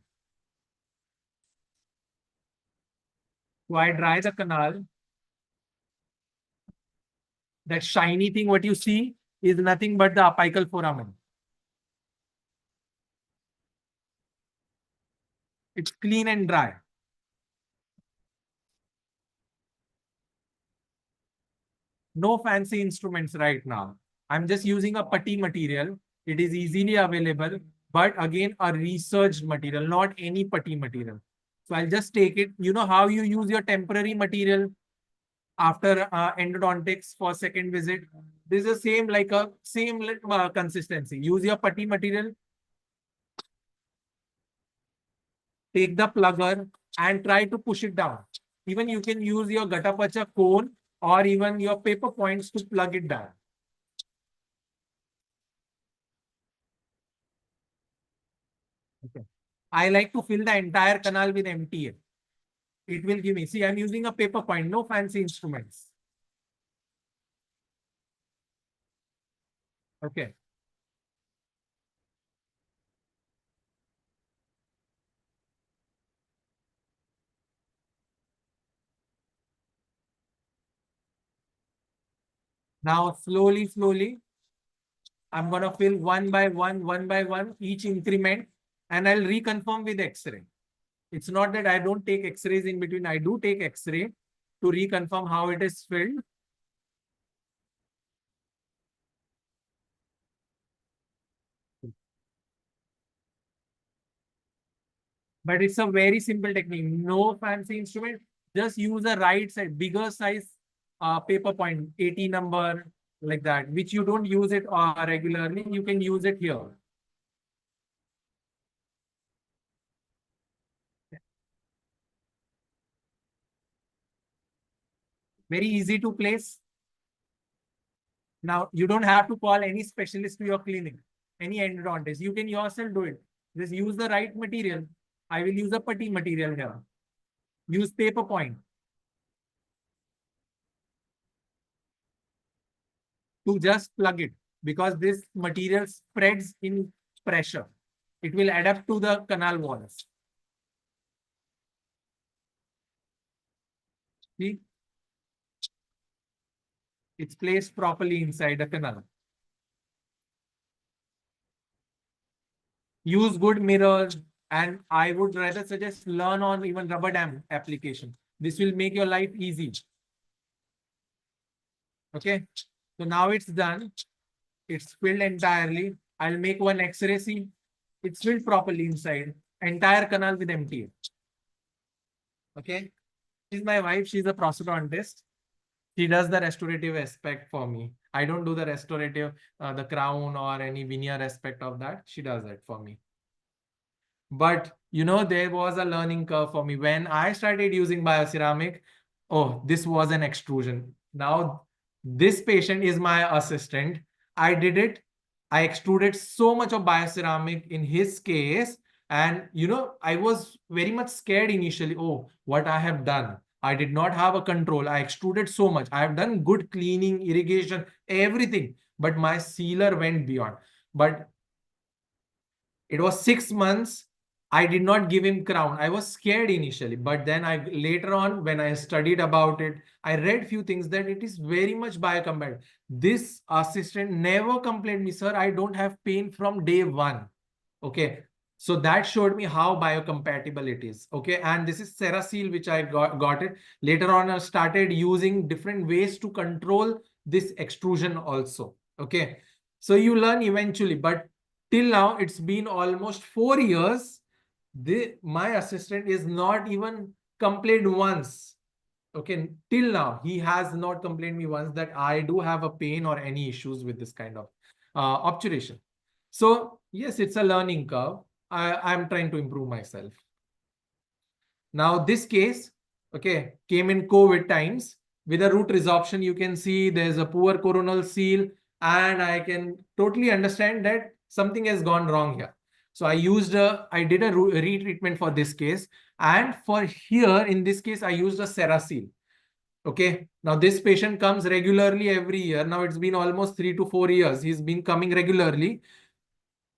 So I dry the canal. That shiny thing what you see is nothing but the apical foramen. It's clean and dry. No fancy instruments right now. I'm just using a putty material. It is easily available, but again, a researched material, not any putty material. So I'll just take it. You know how you use your temporary material after endodontics for second visit? This is the same, like a same consistency. Use your putty material. Take the plugger and try to push it down. Even you can use your gutta percha cone or even your paper points to plug it down. Okay. I like to fill the entire canal with MTA. It will give me, see, I'm using a paper point, no fancy instruments. Okay. Now, slowly, slowly, I'm going to fill one by one, each increment, and I'll reconfirm with X-ray. It's not that I don't take X-rays in between. I do take X-ray to reconfirm how it is filled. But it's a very simple technique. No fancy instrument. Just use a right side, bigger size paper point, 80 number, like that, which you don't use it regularly. You can use it here. Very easy to place. Now, you don't have to call any specialist to your clinic, any endodontist. You can yourself do it. Just use the right material. I will use a putty material here. Use paper point to just plug it, because this material spreads in pressure. It will adapt to the canal walls. See? It's placed properly inside the canal. Use good mirrors, and I would rather suggest learn on even rubber dam application. This will make your life easy. Okay, so now it's done. It's filled entirely. I'll make one X-ray. See, it's filled properly inside. Entire canal with MTA. Okay, she's my wife. She's a prosthodontist. She does the restorative aspect for me. I don't do the restorative, the crown or any veneer aspect of that. She does it for me. But you know, there was a learning curve for me. When I started using bioceramic, oh, this was an extrusion. Now, this patient is my assistant. I did it. I extruded so much of bioceramic in his case. And, you know, I was very much scared initially. Oh, what I have done. I did not have a control. I extruded so much. I have done good cleaning, irrigation, everything. But my sealer went beyond. But it was 6 months. I did not give him crown. I was scared initially, but then I later on, when I studied about it, I read few things that it is very much biocompatible. This assistant never complained me, sir, I don't have pain from day one. Okay. So that showed me how biocompatible it is. Okay. And this is Cerasil, which I got it. Later on, I started using different ways to control this extrusion also. Okay. So you learn eventually, but till now, it's been almost 4 years. My assistant is not even complained once. Okay, till now, he has not complained me once that I do have a pain or any issues with this kind of obturation. So yes, it's a learning curve. I'm trying to improve myself. Now this case, okay, came in COVID times. With a root resorption, you can see there's a poor coronal seal, and I can totally understand that something has gone wrong here. So I did a retreatment for this case, and for here, in this case, I used a Cerasil. Okay, now this patient comes regularly every year. Now it's been almost 3 to 4 years. He's been coming regularly.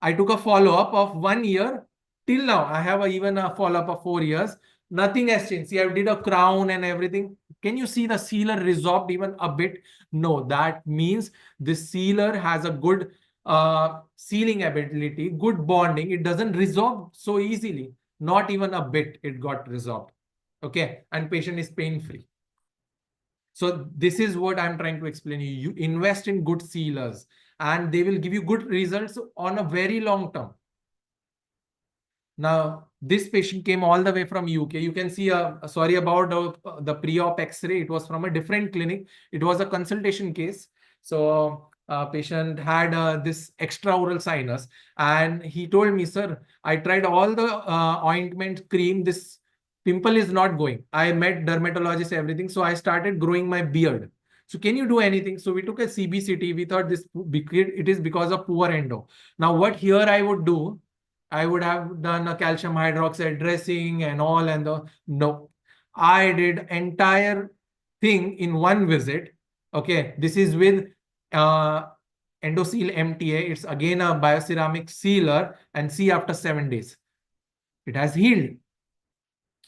I took a follow-up of 1 year. Till now, I have even a follow-up of 4 years. Nothing has changed. See, I did a crown and everything. Can you see the sealer resorbed even a bit? No, that means the sealer has a good sealing ability, good bonding. It doesn't resorb so easily. Not even a bit it got resorbed. Okay, and patient is pain-free. So this is what I'm trying to explain you. You invest in good sealers, and they will give you good results on a very long term. Now, this patient came all the way from UK. You can see, sorry about the pre-op X-ray. It was from a different clinic. It was a consultation case. So patient had this extraoral sinus, and he told me, sir, I tried all the ointment cream. This pimple is not going. I met dermatologist, everything. So I started growing my beard. So can you do anything? So we took a CBCT. We thought it is because of poor endo. Now, what here I would do, I would have done a calcium hydroxide dressing and all, and no, I did entire thing in one visit. Okay, this is with Endoseal MTA. It's again a bioceramic sealer, and see after 7 days, it has healed.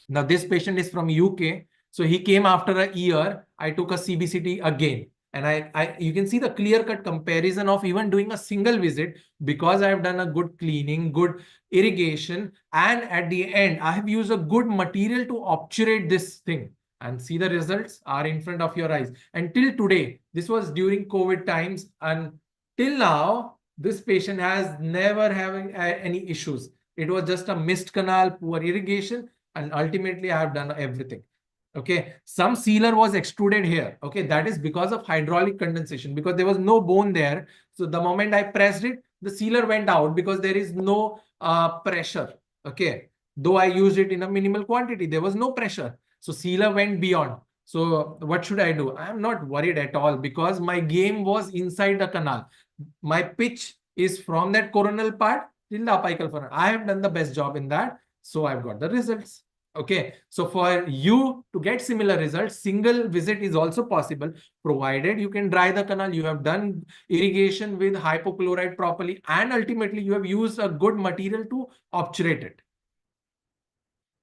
Now this patient is from UK, so he came after a year. I took a CBCT again, And you can see the clear-cut comparison of even doing a single visit, because I have done a good cleaning, good irrigation, and at the end, I have used a good material to obturate this thing. And see, the results are in front of your eyes. And till today, this was during COVID times, and till now, this patient has never having any issues. It was just a missed canal, poor irrigation, and ultimately I have done everything. Okay, some sealer was extruded here. Okay, that is because of hydraulic condensation, because there was no bone there. So the moment I pressed it, the sealer went out because there is no pressure. Okay, though I used it in a minimal quantity, there was no pressure. So sealer went beyond. So what should I do? I am not worried at all, because my game was inside the canal. My pitch is from that coronal part till the apical foramen. I have done the best job in that. So I've got the results. Okay, so for you to get similar results, single visit is also possible, provided you can dry the canal, you have done irrigation with hypochlorite properly, and ultimately you have used a good material to obturate it.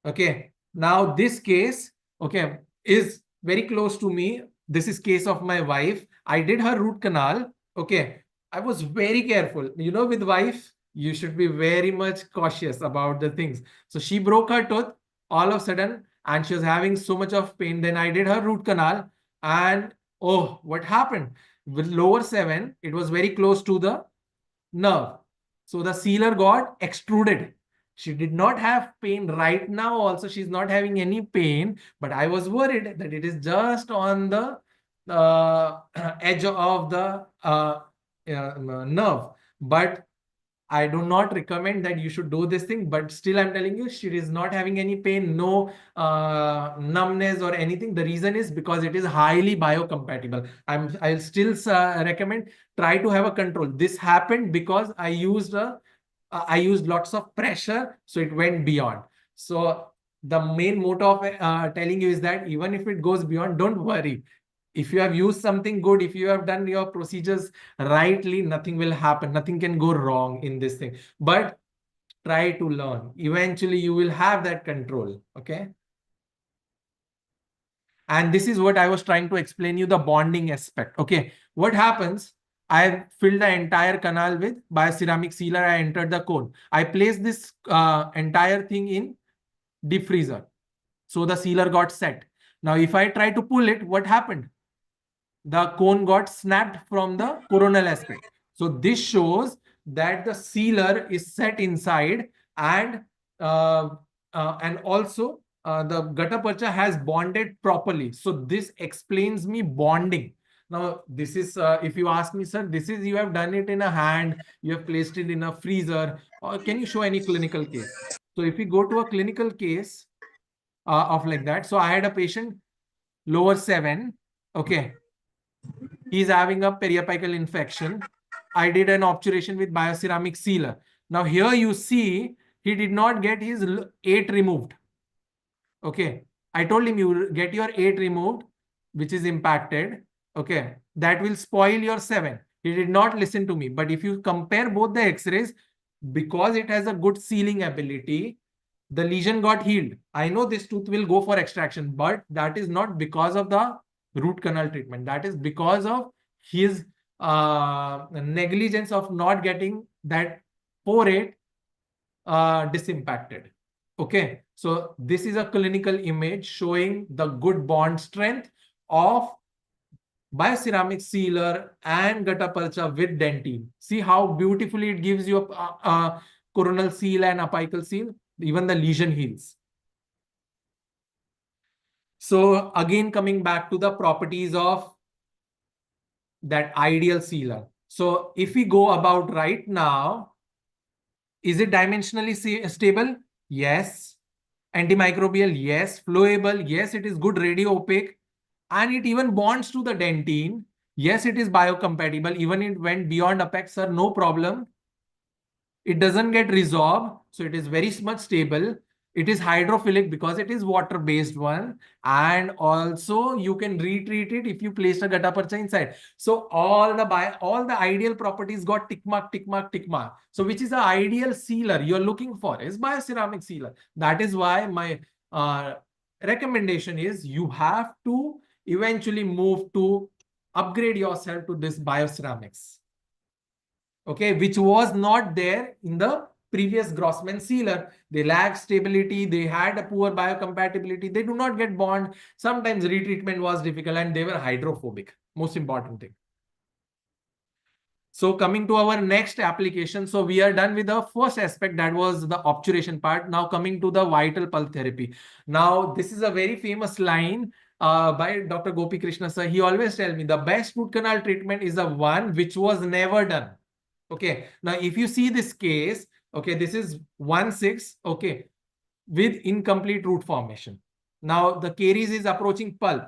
Okay, now this case, okay, is very close to me. This is case of my wife. I did her root canal. Okay, I was very careful. You know, with wife, you should be very much cautious about the things. So she broke her tooth all of a sudden, and she was having so much of pain. Then I did her root canal, and oh, what happened? With lower 7, it was very close to the nerve. So the sealer got extruded. She did not have pain right now. Also, she's not having any pain, but I was worried that it is just on the edge of the nerve. But I do not recommend that you should do this thing, but still I'm telling you, she is not having any pain, no numbness or anything. The reason is because it is highly biocompatible. I'll still recommend, try to have a control. This happened because I used lots of pressure, so it went beyond. So the main motto of telling you is that even if it goes beyond, don't worry. If you have used something good, if you have done your procedures rightly, nothing will happen. Nothing can go wrong in this thing. But try to learn. Eventually, you will have that control. Okay. And this is what I was trying to explain you, the bonding aspect. Okay. What happens? I filled the entire canal with bioceramic sealer. I entered the cone. I placed this entire thing in deep freezer. So the sealer got set. Now, if I try to pull it, what happened? The cone got snapped from the coronal aspect. So this shows that the sealer is set inside, and also the gutta percha has bonded properly. So this explains me bonding. Now, this is, if you ask me, sir, this is, you have done it in a hand, you have placed it in a freezer, or can you show any clinical case? So if we go to a clinical case of like that, so I had a patient, lower 7, okay, he's having a periapical infection. I did an obturation with bioceramic sealer. Now here you see he did not get his 8 removed. Okay. I told him you get your 8 removed, which is impacted. Okay. That will spoil your 7. He did not listen to me. But if you compare both the x-rays, because it has a good sealing ability, the lesion got healed. I know this tooth will go for extraction, but that is not because of the root canal treatment. That is because of his negligence of not getting that porate disimpacted. Okay, so this is a clinical image showing the good bond strength of bioceramic sealer and gutta percha with dentine. See how beautifully it gives you a coronal seal and apical seal. Even the lesion heals. So again, coming back to the properties of that ideal sealer. So if we go about right now, is it dimensionally stable? Yes. Antimicrobial? Yes. Flowable? Yes, it is good radio opaque. And it even bonds to the dentine. Yes, it is biocompatible. Even it went beyond apex, sir, no problem. It doesn't get resorbed, so it is very much stable. It is hydrophilic because it is water-based one, and also you can retreat it if you place a gutta percha inside. So all the ideal properties got tick mark, tick mark, tick mark. So which is the ideal sealer you're looking for is bioceramic sealer. That is why my recommendation is you have to eventually move to upgrade yourself to this bioceramics. Okay, which was not there in the previous Grossman sealer. They lacked stability, they had a poor biocompatibility, they do not get bond. Sometimes retreatment was difficult and they were hydrophobic. Most important thing. So coming to our next application, so we are done with the first aspect, that was the obturation part. Now coming to the vital pulp therapy. Now this is a very famous line by Dr. Gopi Krishna sir. He always tells me the best root canal treatment is the one which was never done. Okay, now if you see this case, okay, this is 1/6, okay, with incomplete root formation. Now the caries is approaching pulp.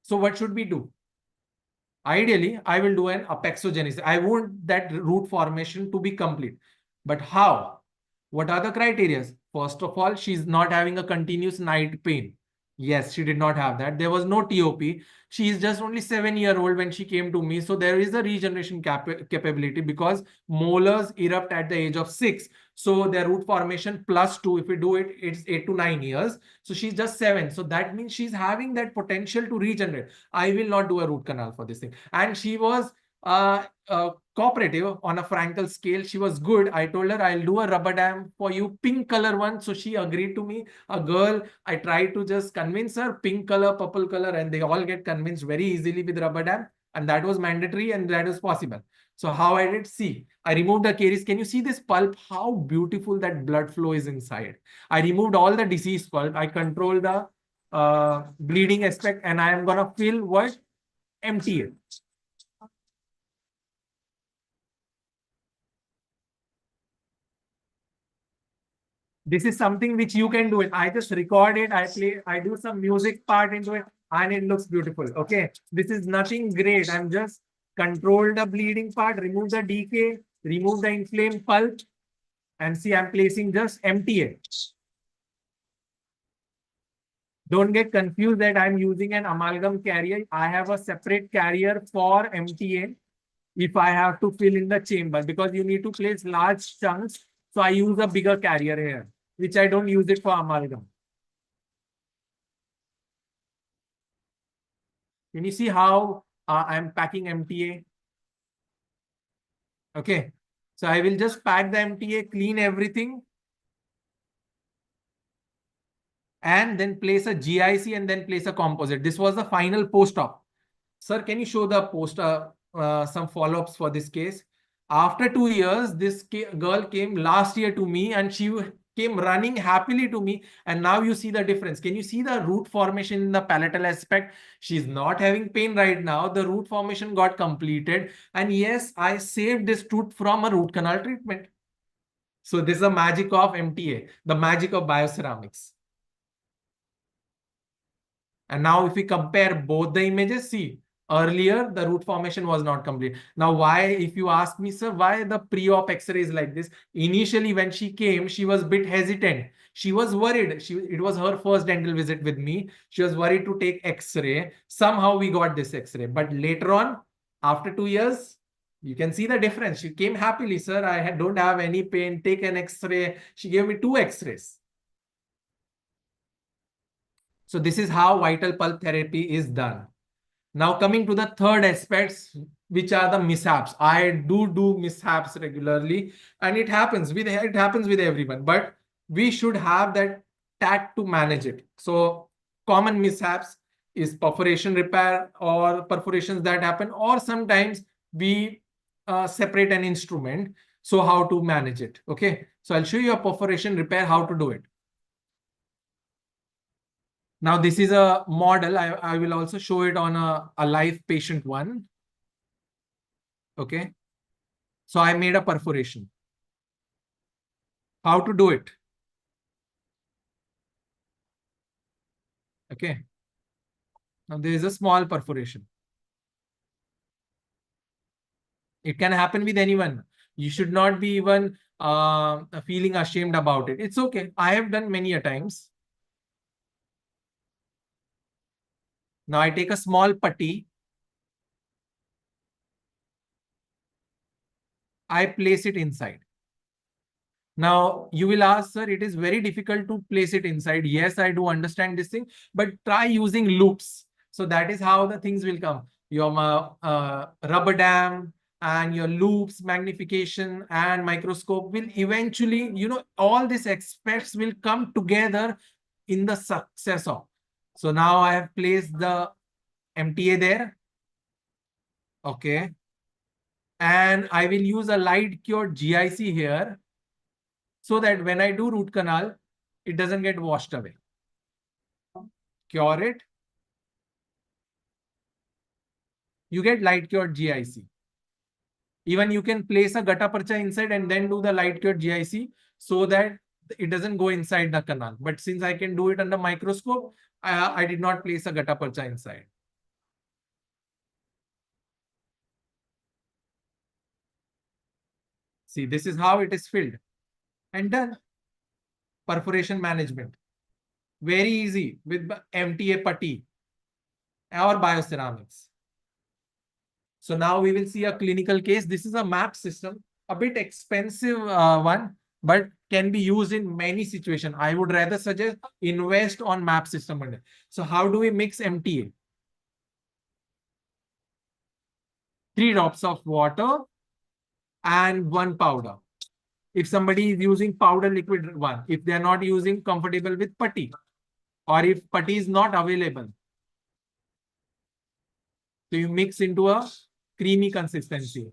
So what should we do? Ideally, I will do an apexogenesis. I want that root formation to be complete. But how? What are the criteria? First of all, she's not having a continuous night pain. Yes, she did not have that. There was no TOP. She is just only 7-year-old when she came to me. So there is a regeneration capability because molars erupt at the age of 6. So their root formation +2, if we do it, it's 8 to 9 years. So she's just 7. So that means she's having that potential to regenerate. I will not do a root canal for this thing. And she was cooperative on a Frankel scale. She was good. I told her I'll do a rubber dam for you, pink color one. So she agreed to me. A girl, I tried to just convince her, pink color, purple color, and they all get convinced very easily with rubber dam. And that was mandatory and that was possible. So how I did, see, I removed the caries. Can you see this pulp? How beautiful that blood flow is inside. I removed all the diseased pulp. I control the bleeding aspect, and I am going to fill what? Empty it. This is something which you can do it. I just record it, I play, I do some music part into it, and it looks beautiful. Okay, this is nothing great. I'm just control the bleeding part, remove the decay, remove the inflamed pulp, and see, I'm placing just MTA. Don't get confused that I'm using an amalgam carrier. I have a separate carrier for MTA if I have to fill in the chamber, because you need to place large chunks. So I use a bigger carrier here, which I don't use it for amalgam. Can you see how I'm packing MTA? Okay, so I will just pack the MTA, clean everything, and then place a GIC and then place a composite. This was the final post-op. Sir, can you show the some follow-ups for this case? After 2 years, this girl came last year to me and she came running happily to me. And now you see the difference. Can you see the root formation in the palatal aspect? She's not having pain right now. The root formation got completed. And yes, I saved this tooth from a root canal treatment. So this is the magic of MTA, the magic of bioceramics. And now if we compare both the images, see, earlier the root formation was not complete. Now why, if you ask me, sir, why the pre-op x-ray is like this? Initially when she came, she was a bit hesitant. She was worried. It was her first dental visit with me. She was worried to take x-ray. Somehow we got this x-ray. But later on, after 2 years, you can see the difference. She came happily, sir, don't have any pain, take an x-ray. She gave me 2 x-rays. So this is how vital pulp therapy is done. Now coming to the third aspects, which are the mishaps. I do mishaps regularly, and it happens with everyone, but we should have that tact to manage it. So common mishaps is perforation repair or perforations that happen, or sometimes we separate an instrument. So how to manage it? Okay, so I'll show you a perforation repair, how to do it. Now, this is a model. I will also show it on a live patient one. Okay. So I made a perforation. How to do it? Okay. Now there is a small perforation. It can happen with anyone. You should not be even feeling ashamed about it. It's okay. I have done many a times. Now I take a small putty. I place it inside. Now you will ask, sir, it is very difficult to place it inside. Yes, I do understand this thing, but try using loops. So that is how the things will come. your rubber dam, and your loops, magnification, and microscope will eventually, all these aspects will come together in the success of. So now I have placed the MTA there. Okay. And I will use a light cured GIC here so that when I do root canal, it doesn't get washed away. Cure it. You get light cured GIC. Even you can place a gutta percha inside and then do the light cured GIC so that it doesn't go inside the canal. But since I can do it under microscope, I did not place a gutta percha inside. See, this is how it is filled and done. Perforation management. Very easy with MTA putty or bioceramics. So now we will see a clinical case. This is a map system, a bit expensive one, but can be used in many situations. I would rather suggest invest on map system. So how do we mix MTA? 3 drops of water and 1 powder. If somebody is using powder liquid one, if they are not using comfortable with putty, or if putty is not available, so you mix into a creamy consistency.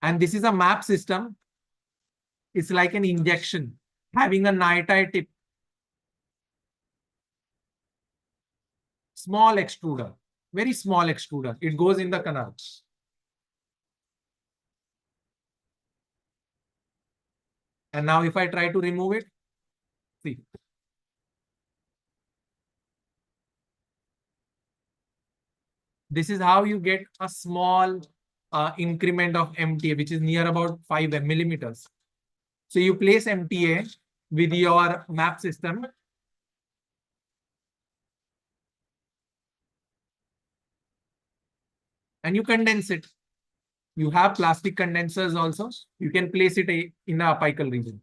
And this is a map system. It's like an injection having a nitrile tip. Small extruder, very small extruder. It goes in the canal. And now if I try to remove it, see. This is how you get a small increment of MTA, which is near about 5 millimeters. So you place MTA with your map system. And you condense it. You have plastic condensers also. You can place it in the apical region.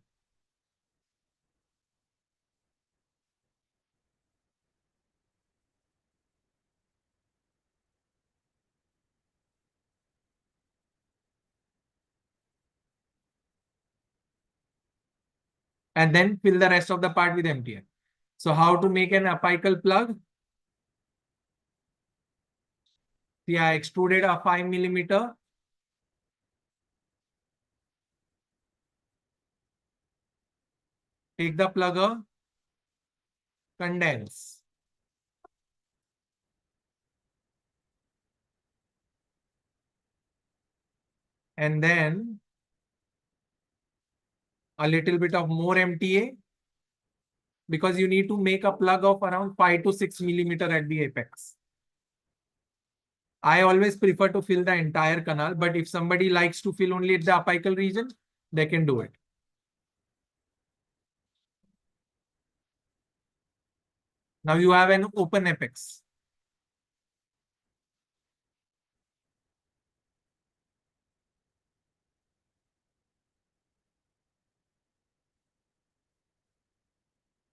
And then fill the rest of the part with MTA. So how to make an apical plug? See, I extruded a 5 millimeter. Take the plugger, condense. And then a little bit of more MTA, because you need to make a plug of around 5 to 6 millimeter at the apex. I always prefer to fill the entire canal, but if somebody likes to fill only at the apical region, they can do it. Now you have an open apex.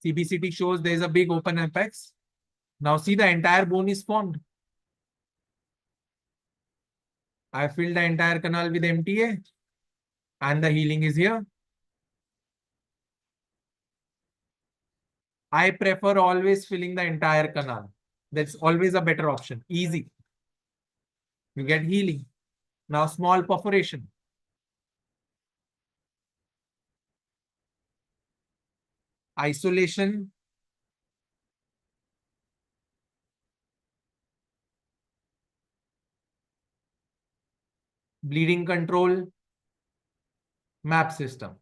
CBCT shows there is a big open apex. Now see, the entire bone is formed. I filled the entire canal with MTA and the healing is here. I prefer always filling the entire canal. That's always a better option. Easy. You get healing. Now small perforation. Isolation. Bleeding control. Map system.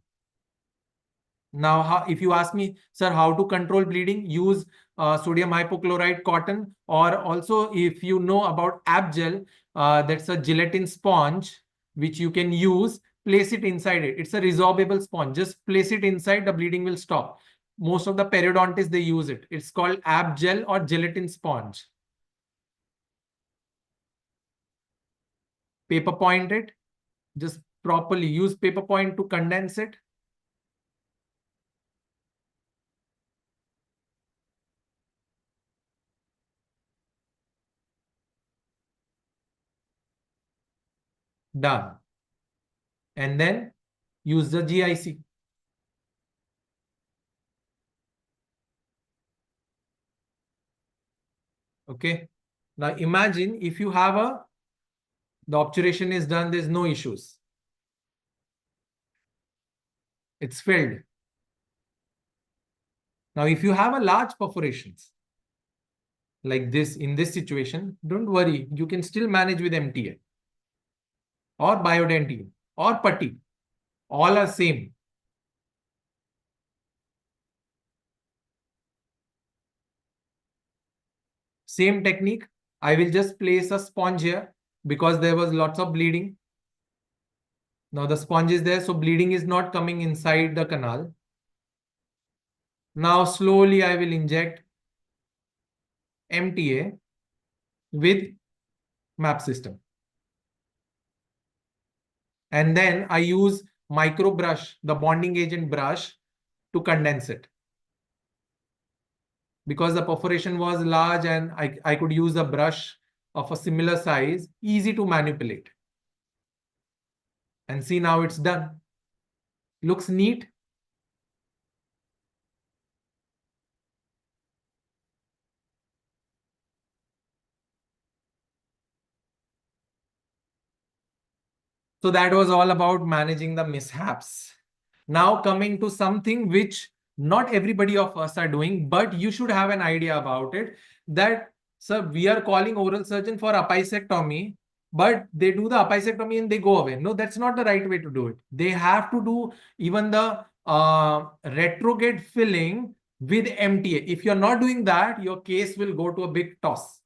Now, if you ask me, sir, how to control bleeding, use sodium hypochlorite cotton, or also if you know about Abgel, that's a gelatin sponge, which you can use, place it inside it. It's a resorbable sponge. Just place it inside, the bleeding will stop. Most of the periodontists, they use it. It's called Abgel or gelatin sponge. Paper point it. Just properly use paper point to condense it. Done. And then use the GIC. Okay. Now imagine if you have the obturation is done, there's no issues. It's filled. Now, if you have a large perforations like this in this situation, don't worry, you can still manage with MTA or biodentine or putty. All are same. Same technique. I will just place a sponge here because there was lots of bleeding. Now the sponge is there, so bleeding is not coming inside the canal. Now slowly I will inject MTA with map system. And then I use micro brush, the bonding agent brush, to condense it. Because the perforation was large and I could use a brush of a similar size, easy to manipulate. And see, now it's done. Looks neat. So that was all about managing the mishaps. Now coming to something which not everybody of us are doing, but you should have an idea about it, that, sir, we are calling oral surgeon for apicectomy, but they do the apicectomy and they go away. No, that's not the right way to do it. They have to do even the retrograde filling with MTA. If you're not doing that, your case will go to a big toss.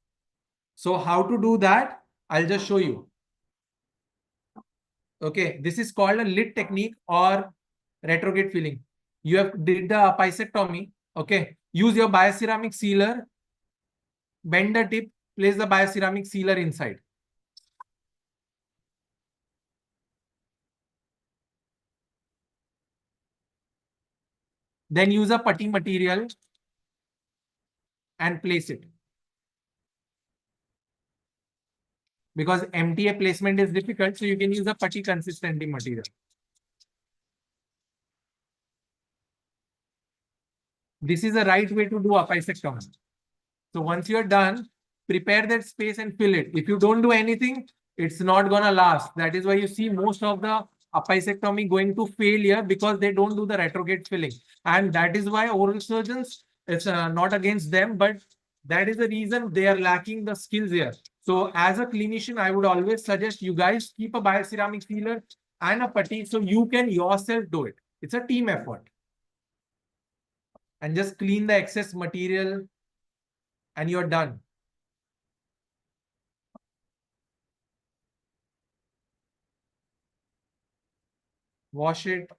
So how to do that? I'll just show you. Okay, this is called a lid technique or retrograde filling. You have did the apicectomy. Okay, use your bioceramic sealer, bend the tip, place the bioceramic sealer inside. Then use a putty material and place it. Because MTA placement is difficult, so you can use a putty consistency material. This is the right way to do apicectomy. So once you're done, prepare that space and fill it. If you don't do anything, it's not gonna last. That is why you see most of the apicectomy going to failure because they don't do the retrograde filling. And that is why oral surgeons, it's not against them, but that is the reason they are lacking the skills here. So as a clinician, I would always suggest you guys keep a bioceramic sealer and a putty so you can yourself do it. It's a team effort. And just clean the excess material and you're done. Wash it.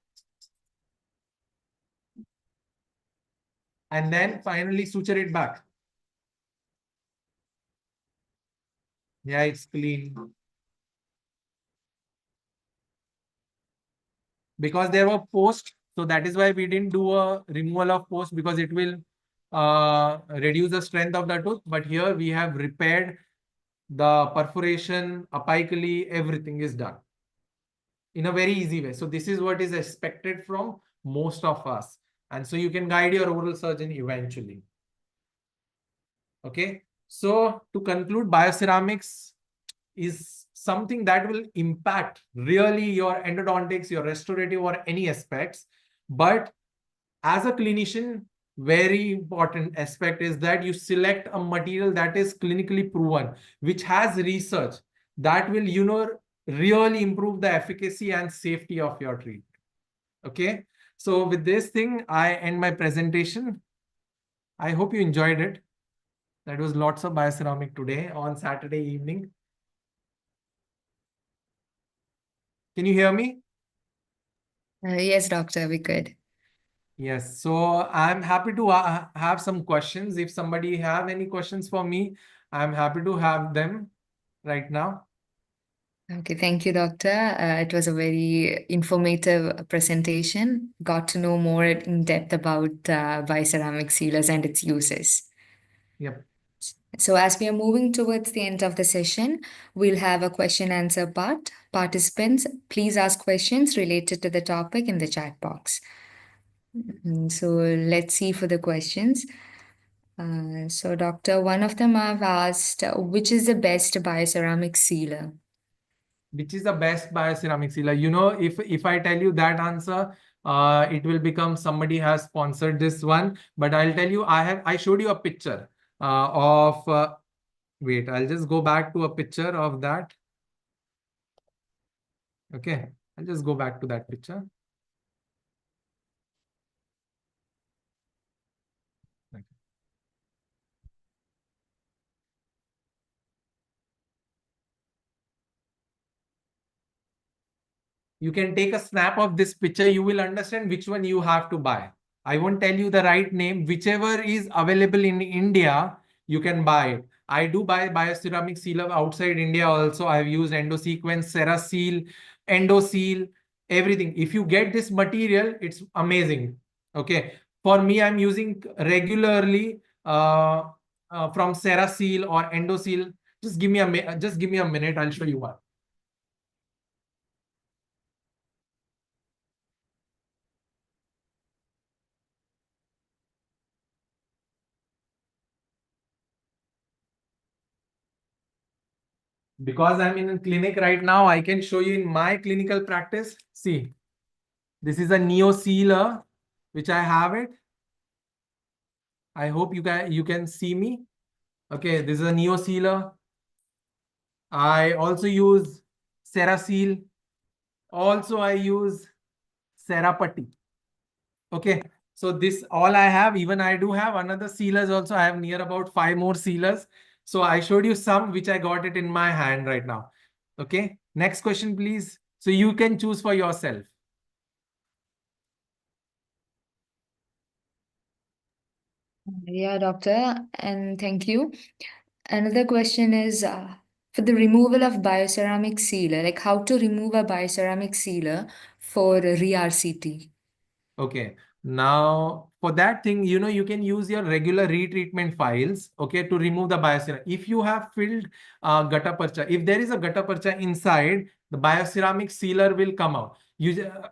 And then finally suture it back. Yeah, it's clean. Because there were posts, so that is why we didn't do a removal of post because it will reduce the strength of the tooth. But here we have repaired the perforation, apically, everything is done in a very easy way. So this is what is expected from most of us. And so you can guide your oral surgeon eventually. Okay. So to conclude, bioceramics is something that will impact really your endodontics, your restorative or any aspects. But as a clinician, very important aspect is that you select a material that is clinically proven, which has research that will, really improve the efficacy and safety of your treatment. Okay. So with this thing, I end my presentation. I hope you enjoyed it. That was lots of bioceramic today on Saturday evening. Can you hear me? Yes, doctor, we could. Yes. So I'm happy to have some questions. If somebody have any questions for me, I'm happy to have them right now. Okay, thank you, doctor. It was a very informative presentation. Got to know more in depth about bioceramic sealers and its uses. Yep. So, as we are moving towards the end of the session, we'll have a question answer part. Participants, please ask questions related to the topic in the chat box. So, let's see for the questions. So, Doctor, one of them I've asked, which is the best bioceramic sealer? Which is the best bioceramic sealer? If I tell you that answer, it will become somebody has sponsored this one. But I'll tell you, I showed you a picture of. Wait, I'll just go back to a picture of that. Okay, I'll just go back to that picture. You can take a snap of this picture. You will understand which one you have to buy. I won't tell you the right name. Whichever is available in India, you can buy it. I do buy bioceramic sealer outside India also. I've used EndoSequence, CeraSeal, EndoSeal, everything. If you get this material, it's amazing. Okay. For me, I'm using regularly from CeraSeal or EndoSeal. Just give me a minute. I'll show you one. Because I'm in a clinic right now, I can show you in my clinical practice. See, this is a neo sealer, which I have it. I hope you can see me. Okay, this is a neo sealer. I also use CeraSeal. Also, I use Serapati. Okay, so this all I have. Even I do have another sealers also. I have near about 5 more sealers. So I showed you some which I got it in my hand right now. Okay, next question, please. So you can choose for yourself. Yeah, doctor, and thank you. Another question is for the removal of bioceramic sealer, like how to remove a bioceramic sealer for re-RCT. Okay. Now, for that thing, you can use your regular retreatment files, okay, to remove the bioceramic. If you have filled gutta percha, if there is a gutta percha inside, the bioceramic sealer will come out.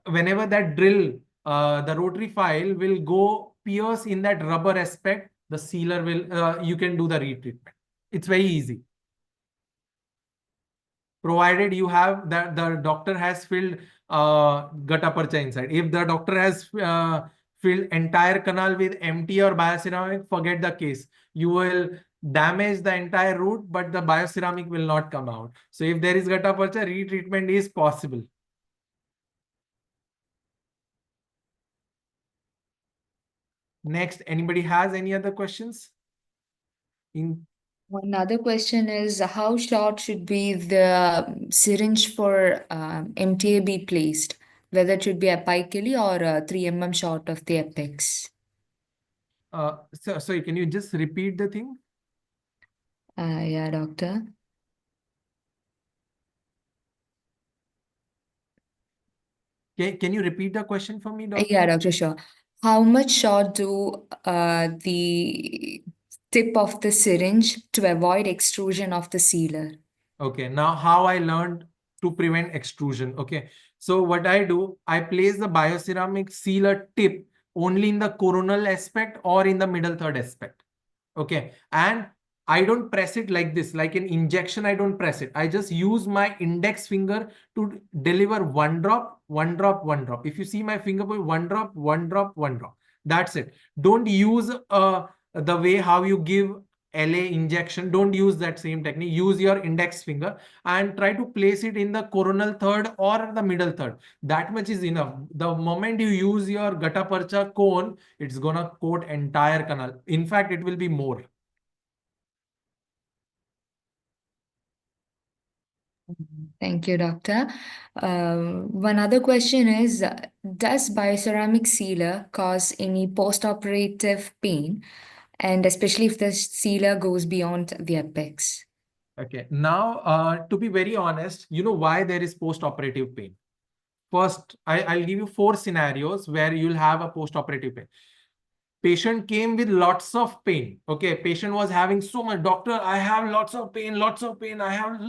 Whenever that drill, the rotary file will go pierce in that rubber aspect, the sealer will, you can do the retreatment. It's very easy. Provided you have that the doctor has filled gutta percha inside. If the doctor has filled entire canal with empty or bioceramic, forget the case. You will damage the entire root, but the bioceramic will not come out. So if there is gutta percha, retreatment is possible. Next, anybody has any other questions? Another question is how short should be the syringe for MTA be placed? Whether it should be apically or 3 short of the apex? Sorry, can you just repeat the thing? Yeah, doctor. Can you repeat the question for me, doctor? Yeah, doctor, sure. How much short do the tip of the syringe to avoid extrusion of the sealer? Okay, now how I learned to prevent extrusion. Okay, so what I do, I place the bioceramic sealer tip only in the coronal aspect or in the middle third aspect. Okay, and I don't press it like this, like an injection. I don't press it. I just use my index finger to deliver one drop, one drop, one drop. If you see my finger, one drop, one drop, one drop. That's it. Don't use the way how you give LA injection. Don't use that same technique. Use your index finger and try to place it in the coronal third or the middle third. That much is enough. The moment you use your gutta percha cone, it's gonna coat entire canal. In fact, it will be more. Thank you, doctor. One other question is, does bioceramic sealer cause any post-operative pain? And especially if the sealer goes beyond the apex? Okay. Now, to be very honest, you know why there is post-operative pain. First, I'll give you 4 scenarios where you'll have a post-operative pain. Patient came with lots of pain. Okay, patient was having so much, doctor, I have lots of pain, I have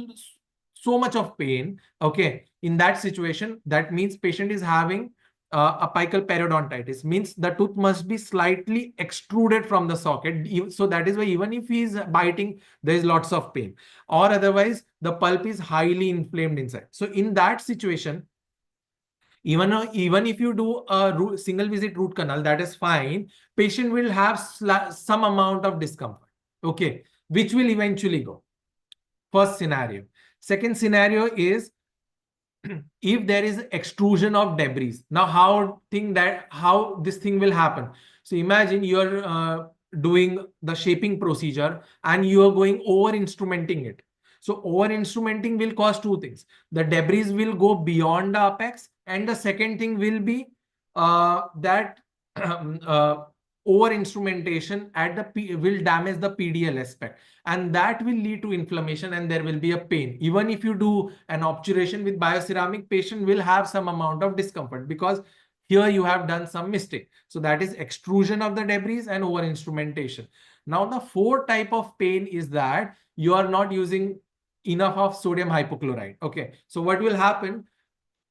so much of pain. Okay, in that situation, that means patient is having apical periodontitis, means the tooth must be slightly extruded from the socket. So that is why even if he is biting, there is lots of pain, or otherwise the pulp is highly inflamed inside. So in that situation, even if you do a single visit root canal, that is fine. Patient will have some amount of discomfort, okay, which will eventually go. First scenario. Second scenario is if there is extrusion of debris. Now, how this thing will happen? So imagine you're doing the shaping procedure and you are going over instrumenting it. So over instrumenting will cause two things. The debris will go beyond the apex, and the second thing will be that over instrumentation at the will damage the PDL aspect, and that will lead to inflammation and there will be a pain. Even if you do an obturation with bioceramic, patient will have some amount of discomfort because here you have done some mistake. So that is extrusion of the debris and over instrumentation. Now the fourth type of pain is that you are not using enough of sodium hypochlorite. Okay, so what will happen?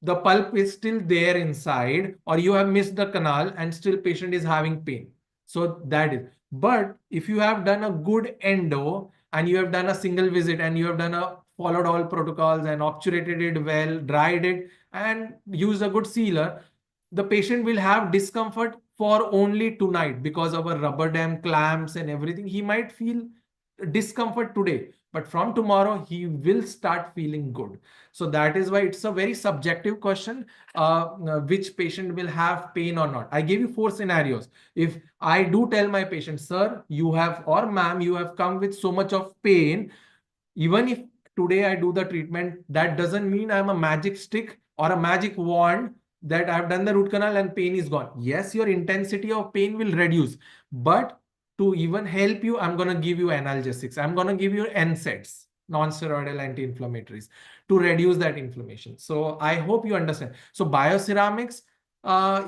The pulp is still there inside, or you have missed the canal and still patient is having pain. So that is. But if you have done a good endo and you have done a single visit and you have done a followed all protocols and obturated it well, dried it and used a good sealer, the patient will have discomfort for only tonight because of a rubber dam, clamps and everything. He might feel discomfort today, but from tomorrow he will start feeling good. So that is why it's a very subjective question, which patient will have pain or not. I gave you 4 scenarios. If I do tell my patient, sir, you have, or ma'am, you have come with so much of pain, even if today I do the treatment, that doesn't mean I'm a magic stick or a magic wand that I've done the root canal and pain is gone. Yes, your intensity of pain will reduce, but to even help you, I'm going to give you analgesics. I'm going to give you NSAIDs, non-steroidal anti-inflammatories, to reduce that inflammation. So I hope you understand. So bioceramics,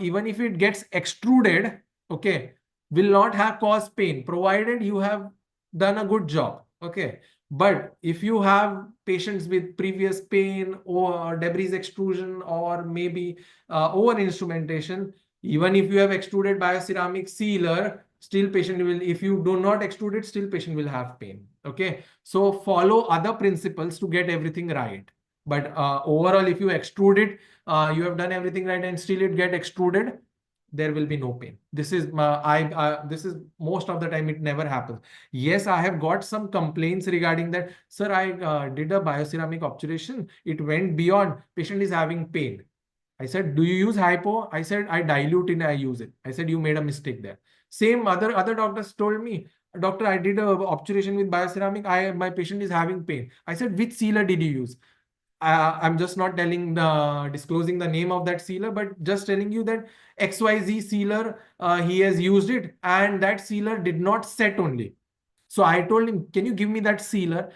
even if it gets extruded, okay, will not have cause pain, provided you have done a good job. Okay. But if you have patients with previous pain or debris extrusion or maybe over instrumentation, even if you have extruded bioceramic sealer, still patient will, if you do not extrude it, still patient will have pain. Okay. So follow other principles to get everything right. But overall, if you extrude it, you have done everything right and still it get extruded, there will be no pain. This is this is most of the time it never happens. Yes, I have got some complaints regarding that. Sir, I did a bioceramic obturation. It went beyond. Patient is having pain. I said, do you use hypo? I said, I dilute it, I use it. I said, you made a mistake there. Same other doctors told me, doctor, I did a obturation with bioceramic. My patient is having pain. I said, which sealer did you use? I'm just not disclosing the name of that sealer, but just telling you that XYZ sealer, he has used it and that sealer did not set only. So I told him, can you give me that sealer?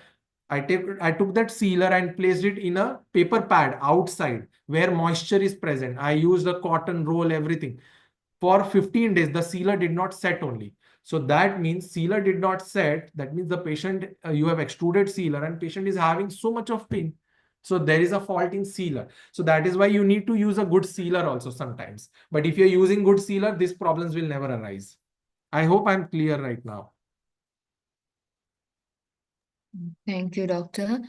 I took that sealer and placed it in a paper pad outside where moisture is present. I used a cotton roll, everything. For 15 days, the sealer did not set only. So that means sealer did not set. That means the patient, you have extruded sealer and patient is having so much of pain. So there is a fault in sealer. So that is why you need to use a good sealer also sometimes. But if you're using good sealer, these problems will never arise. I hope I'm clear right now. Thank you, doctor.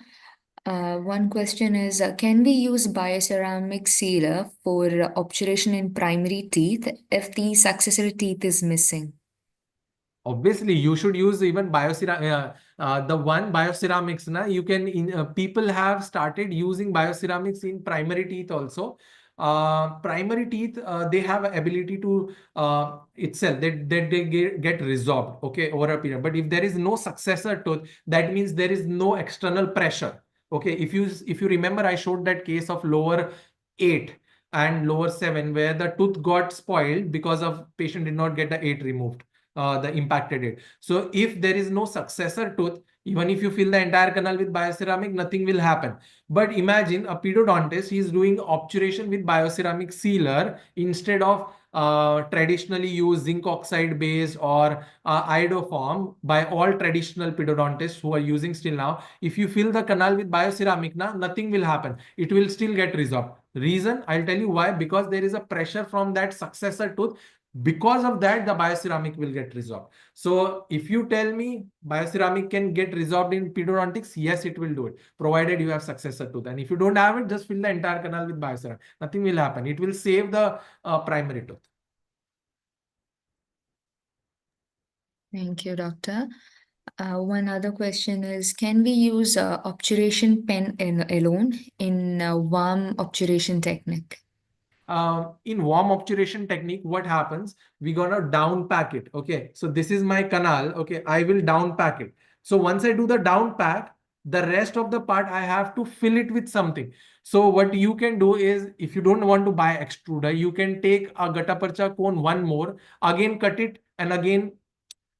One question is, can we use bioceramic sealer for obturation in primary teeth if the successor teeth is missing? Obviously, you should use even the one bioceramics. You can people have started using bioceramics in primary teeth also. Primary teeth, they have ability to itself that they get resorbed, okay, over a period. But if there is no successor tooth, that means there is no external pressure. Okay, if you remember, I showed that case of lower 8 and lower 7 where the tooth got spoiled because of patient did not get the 8 removed, the impacted it. So if there is no successor tooth, even if you fill the entire canal with bioceramic, nothing will happen. But imagine a pedodontist, he is doing obturation with bioceramic sealer instead of traditionally used zinc oxide based or iodoform by all traditional pedodontists who are using still now. If you fill the canal with bioceramic, nothing will happen. It will still get resolved. Reason, I'll tell you why. Because there is a pressure from that successor tooth. Because of that, the bioceramic will get resolved. So if you tell me bioceramic can get resolved in pedodontics, yes, it will do it, provided you have successor tooth. And if you don't have it, just fill the entire canal with bioceramic. Nothing will happen. It will save the primary tooth. Thank you, doctor. One other question is, can we use obturation pen alone in warm obturation technique? In warm obturation technique, what happens? We're gonna down pack it. Okay, so this is my canal. Okay, I will down pack it. So once I do the down pack, the rest of the part I have to fill it with something. So what you can do is, if you don't want to buy extruder, you can take a gataparcha cone one more, again cut it and again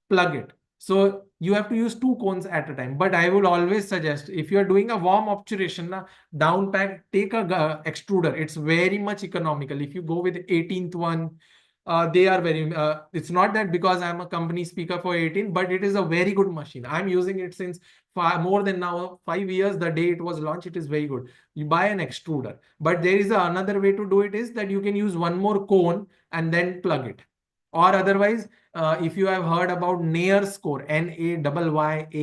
plug it. So you have to use two cones at a time. But I will always suggest, if you are doing a warm obturation, down pack, take a extruder. It's very much economical. If you go with 18th one, they are very, it's not that because I'm a company speaker for 18, but it is a very good machine. I'm using it since more than now 5 years. The day it was launched, it is very good. You buy an extruder. But there is another way to do it, is that you can use one more cone and then plug it. Or otherwise, if you have heard about Nayar's core, Nayyars,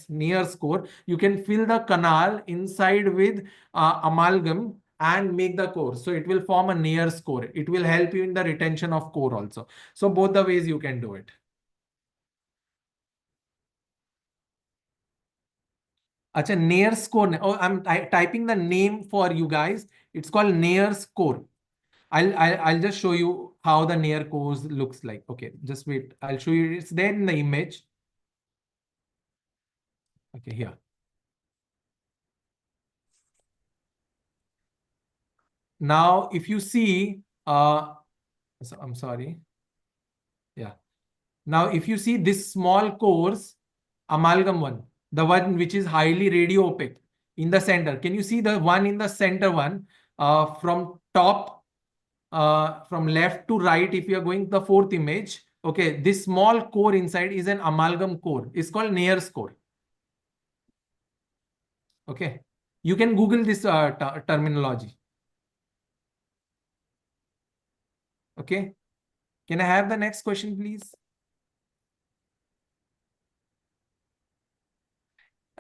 Nayar's core, you can fill the canal inside with amalgam and make the core. So it will form a Nayar's core. It will help you in the retention of core also. So both the ways you can do it. Acha, Nayar's core. Oh, I'm typing the name for you guys. It's called Nayar's core. I'll just show you how the near course looks like. Okay, just wait. I'll show you. It's there in the image. Okay, here. Now, if you see, I'm sorry. Yeah. Now, if you see this small course, amalgam one, the one which is highly radio opaque in the center. Can you see the one in the center one from top, from left to right? If you are going to the fourth image, okay, this small core inside is an amalgam core. It's called Nayar's core. Okay, you can Google this terminology. Okay, can I have the next question, please?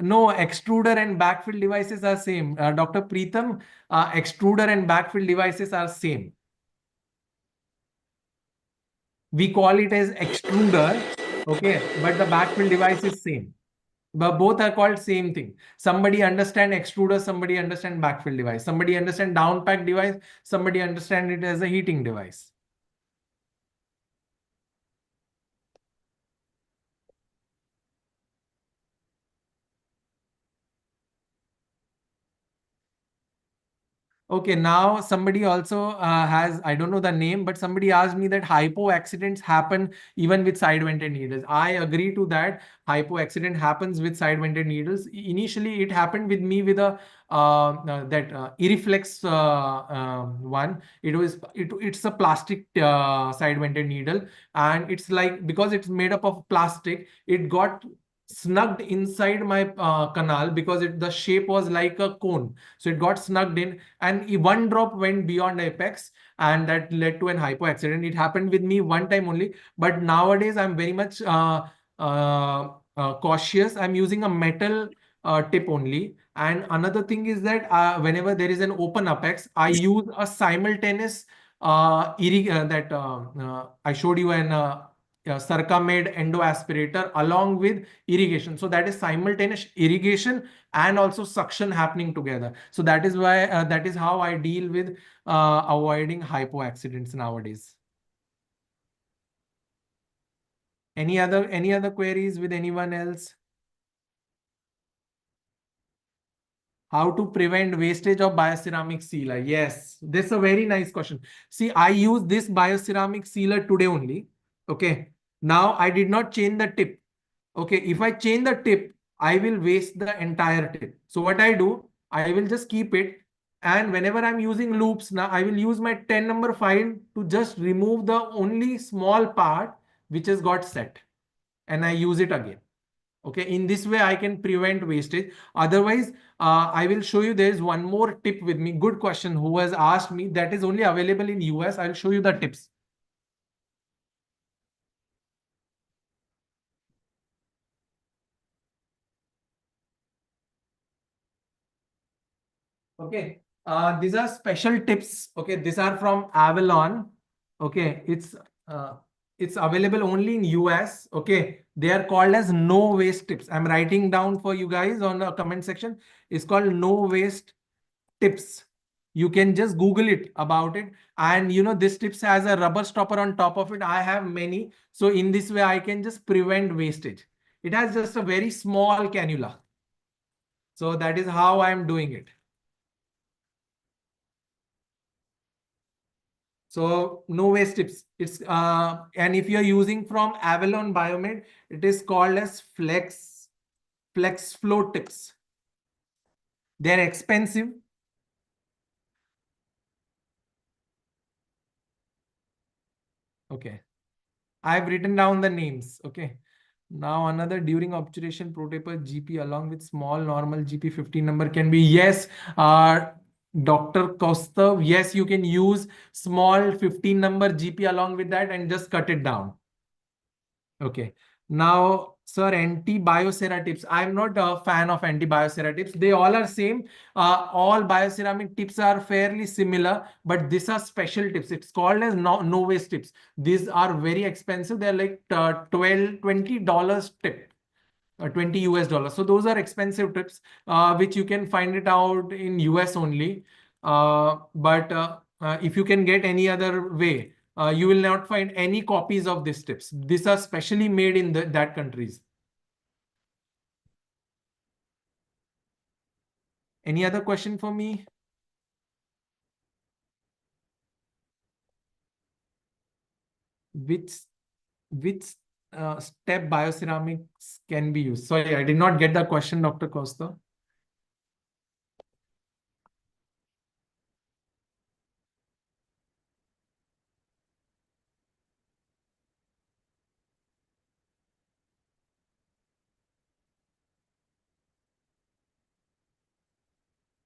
No, extruder and backfill devices are same. Dr. Preetham, extruder and backfill devices are same. We call it as extruder, okay, but the backfill device is same. But both are called same thing. Somebody understand extruder, somebody understand backfill device. Somebody understand down pack device, somebody understand it as a heating device. Okay, now somebody also has, I don't know the name, but somebody asked me that hypo accidents happen even with side vented needles. I agree to that. Hypo accident happens with side vented needles. Initially, it happened with me with a Irreflex one. It's a plastic side vented needle, and it's like, because it's made up of plastic, it got snugged inside my canal because the shape was like a cone. So it got snugged in, and one drop went beyond apex, and that led to an hypo accident. It happened with me one time only, but nowadays I'm very much cautious. I'm using a metal tip only. And another thing is that whenever there is an open apex, I use a simultaneous I showed you an Circa-made endo aspirator along with irrigation. So that is simultaneous irrigation and also suction happening together. So that is why that is how I deal with avoiding hypo accidents nowadays. Any other queries with anyone else? How to prevent wastage of bioceramic sealer? Yes, this is a very nice question. See, I use this bioceramic sealer today only. Okay. Now I did not change the tip. Okay. If I change the tip, I will waste the entire tip. So what I do, I will just keep it And whenever I'm using loops, now I will use my 10 number file to just remove the only small part which has got set, and I use it again. Okay, in this way I can prevent wastage. Otherwise, I will show you, there is one more tip with me. Good question, who has asked me, that is only available in US. I'll show you the tips. Okay, these are special tips. Okay, these are from Avalon. Okay, uh, it's available only in US. Okay, they are called as no waste tips. I'm writing down for you guys on the comment section. It's called no waste tips. You can just Google it about it. And this tips has a rubber stopper on top of it. I have many. So in this way, I can just prevent wastage. It has just a very small cannula. So that is how I'm doing it. So no waste tips. It's and if you're using from Avalon Biomed, it is called as flex flow tips. They're expensive. Okay. I've written down the names. Okay. Now another during obturation protaper GP along with small normal GP 15 number can be, yes, Dr. Kaustav, yes, you can use small 15 number GP along with that and just cut it down. Okay. Now, sir, anti-biocera tips. I'm not a fan of anti-biocera tips. They all are same. All bioceramic tips are fairly similar, but these are special tips. It's called as no waste tips. These are very expensive. They're like $20 tip. 20 US dollars. So those are expensive tips, which you can find it out in US only. But if you can get any other way, you will not find any copies of these tips. These are specially made in that countries. Any other question for me? Which which step bioceramics can be used? Sorry, I did not get the question, Dr. Costa.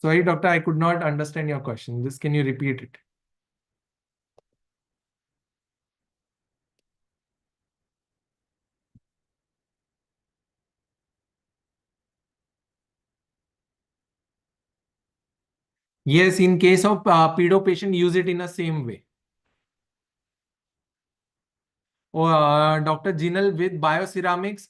Sorry, doctor, I could not understand your question. Just can you repeat it? Yes, in case of pedo patient, use it in the same way. Or Dr. Jinal, with bioceramics,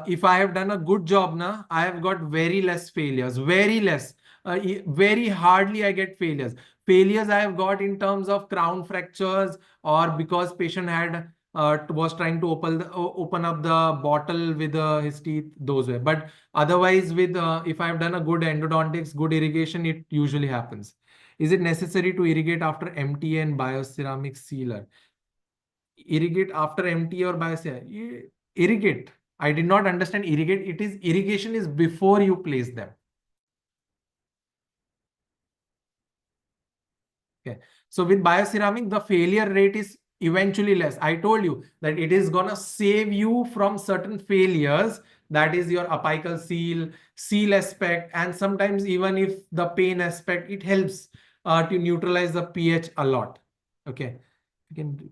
if I have done a good job, I have got very less failures, very less. Very hardly I get failures. Failures I have got in terms of crown fractures, or because patient had was trying to open up the bottle with his teeth, those way. But otherwise, with if I have done a good endodontics, good irrigation, it usually happens. Is it necessary to irrigate after MTA and bioceramic sealer? Irrigate after MTA or bioceramic? Irrigate. I did not understand irrigate. It is irrigation is before you place them. Okay. So with bioceramic, the failure rate is eventually less. I told you that it is gonna save you from certain failures. That is your apical seal aspect, and sometimes even if the pain aspect, it helps to neutralize the pH a lot. Okay. You can.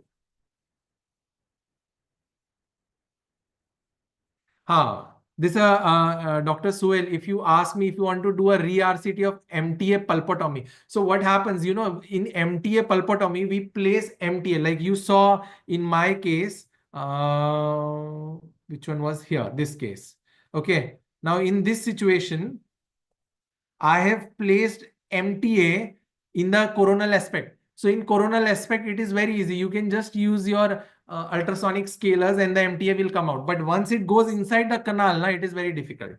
This Dr. Suel, if you ask me if you want to do a re-RCT of MTA pulpotomy. So what happens, in MTA pulpotomy, we place MTA like you saw in my case. Which one was here? This case. Okay. Now in this situation, I have placed MTA in the coronal aspect. So in coronal aspect, it is very easy. You can just use your ultrasonic scalers and the MTA will come out. But once it goes inside the canal, it is very difficult.